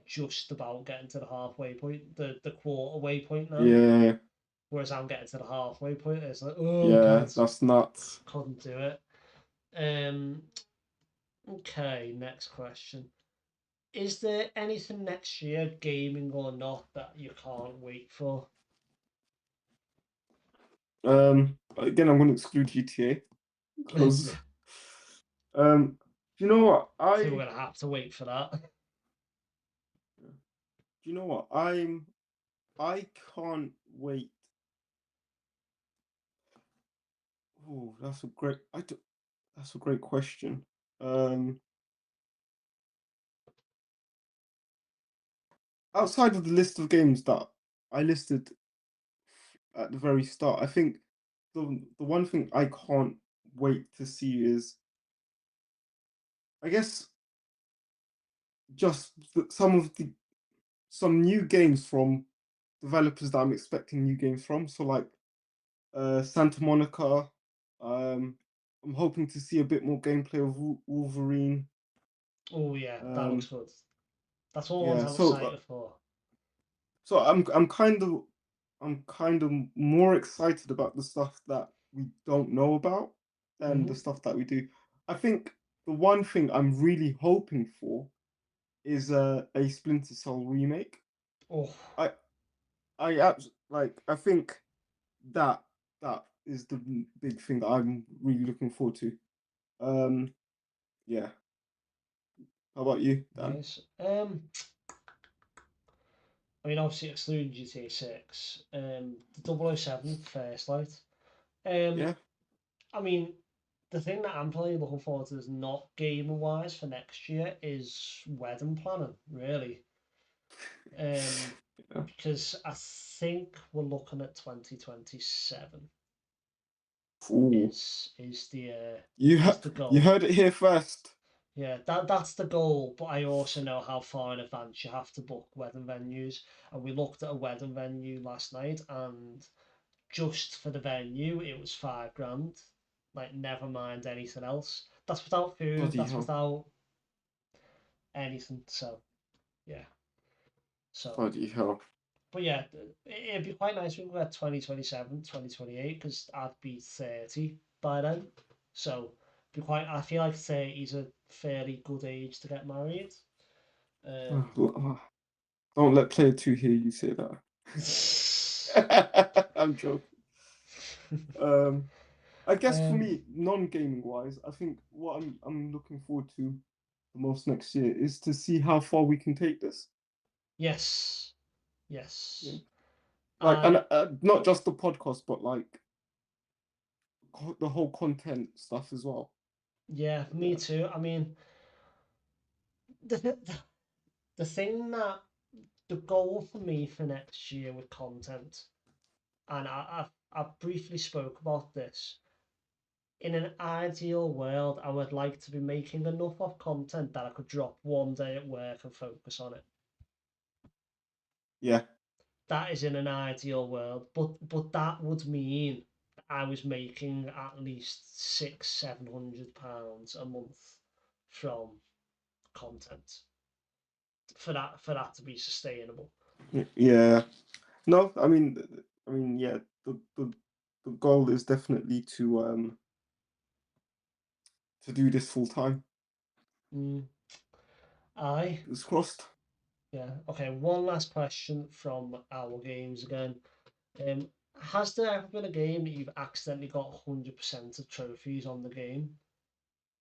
just about getting to the halfway point, the quarter way point now. Yeah. Whereas I'm getting to the halfway point, it's like, oh Yeah. god, That's nuts. couldn't do it. Um okay, next question. Is there anything next year, gaming or not, that you can't wait for? Again, I'm going to exclude GTA because Yeah. do you know what I think we're gonna have to wait for that. do you know what I can't wait. Oh, that's a great question. Um, Outside of the list of games that I listed at the very start, I think the one thing I can't wait to see is, I guess, just some new games from developers that I'm expecting new games from. So like Santa Monica. I'm hoping to see a bit more gameplay of Wolverine. Oh yeah, that looks Um, good. That's all the ones yeah, I'm so excited for. I'm kind of more excited about the stuff that we don't know about than the Hmm. stuff that we do. I think the one thing I'm really hoping for is a Splinter Cell remake. Oh I I think that that is the big thing that I'm really looking forward to. Um, yeah. How about you, Dan? nice. I mean, obviously excluding GTA 6, the 007 First Light. Um, Yeah. I mean, the thing that I'm probably looking forward to is not gamer wise for next year is wedding planning, really. Um, Yeah. because I think we're looking at 2027 Ooh. is the You goal. heard it here first. Yeah, that's the goal, but I also know how far in advance you have to book wedding venues. And we looked at a wedding venue last night, and just for the venue, it was 5 grand. Like, never mind anything else. That's without food, Bloody that's hell. without anything. So, yeah. So, Bloody hell. but yeah, it'd be quite nice if we got 2027, 2028, because I'd be 30 by then. So, I feel like 30 is a fairly good age to get married. Um, Don't let player two hear you say that. I'm joking. Um, I guess for um, me, non-gaming wise, I think what I'm looking forward to the most next year is to see how far we can take this. yes, Yeah. yes. Like, and I not just the podcast, but like the whole content stuff as well. Yeah, me Yeah. too. I mean, the the thing that the goal for me for next year with content, and I've briefly spoke about this. In an ideal world, I would like to be making enough of content that I could drop one day at work and focus on it. Yeah. That is in an ideal world, but that would mean I was making at least £600-700 a month from content for that to be sustainable. Yeah. No, yeah, the goal is definitely to do this full time. Mm. Aye. It's crossed. Yeah. Okay. One last question from our games again. Um, has there ever been a game that you've accidentally got 100% of trophies on the game?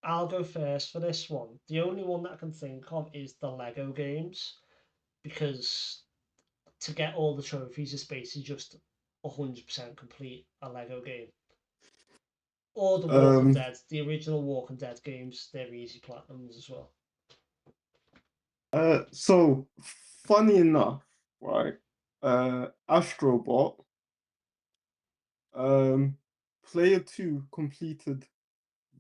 I'll go first for this one. The only one that I can think of is the Lego games, because to get all the trophies is basically just 100% complete a Lego game. Or the Walking Um Dead, the original Walking Dead games, they're easy platinums as well. so funny enough, right? Astrobot, um player two completed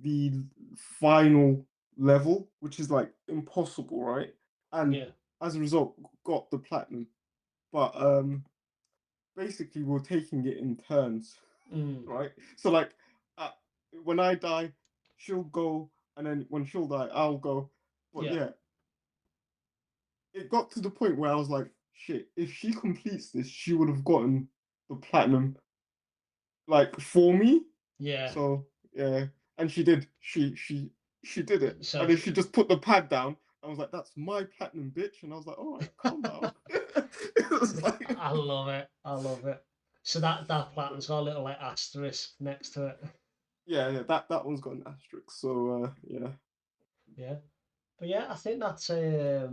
the final level, which is like impossible, right? And Yeah. as a result, got the platinum. But basically, we're taking it in turns, Mm. right? So like, uh, when I die, she'll go, and then when she'll die, I'll go. But Yeah. yeah, it got to the point where I was like, shit, if she completes this, she would have gotten the platinum like for me. Yeah. So yeah, and she did. She did it, So and then she just put the pad down. I was like, "That's my platinum, bitch," and I was like, "All right, calm down." It was like, I love it. I love it. So that platinum's got a little like asterisk next to it. yeah, that one's got an asterisk. So yeah, Yeah. But yeah, I think that's a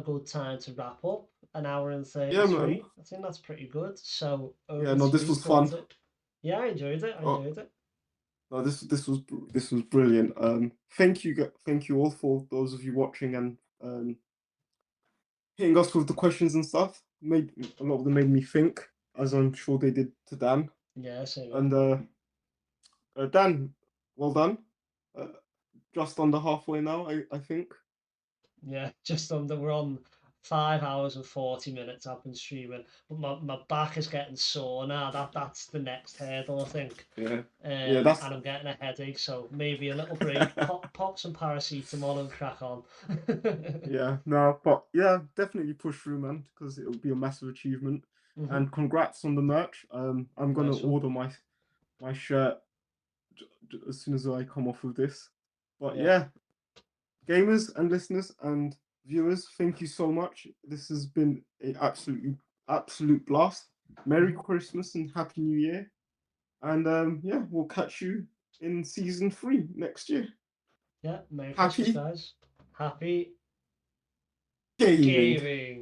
good time to wrap up. An hour and yeah, man. 33. I think that's pretty good. So Yeah, over no, to this you, was fun. Quantic. Yeah, I enjoyed it. I Oh, enjoyed it. no, this was brilliant. Thank you, thank you all for those of you watching and hitting us with the questions and stuff. Made a lot of them made me think, as I'm sure they did to Dan. Yeah, same here. And Dan, well done. Uh, just under halfway now, I think. Yeah, just under. We're on 5 hours and 40 minutes. I've been streaming, but my back is getting sore now. That's the next hurdle, I think. Yeah, yeah, that's And I'm getting a headache, so maybe a little break. Pop some paracetamol and crack on. yeah, no, but yeah, definitely push through, man, because it'll be a massive achievement. Mhm. And congrats on the merch. I'm gonna Nice one. order my shirt as soon as I come off of this. But Yeah. yeah, gamers and listeners and viewers, thank you so much. This has been an absolute blast. Merry Mhm. Christmas and Happy New Year. And yeah, we'll catch you in season 3 next year. Yeah. Merry Christmas, Happy guys. Happy gaming. gaming.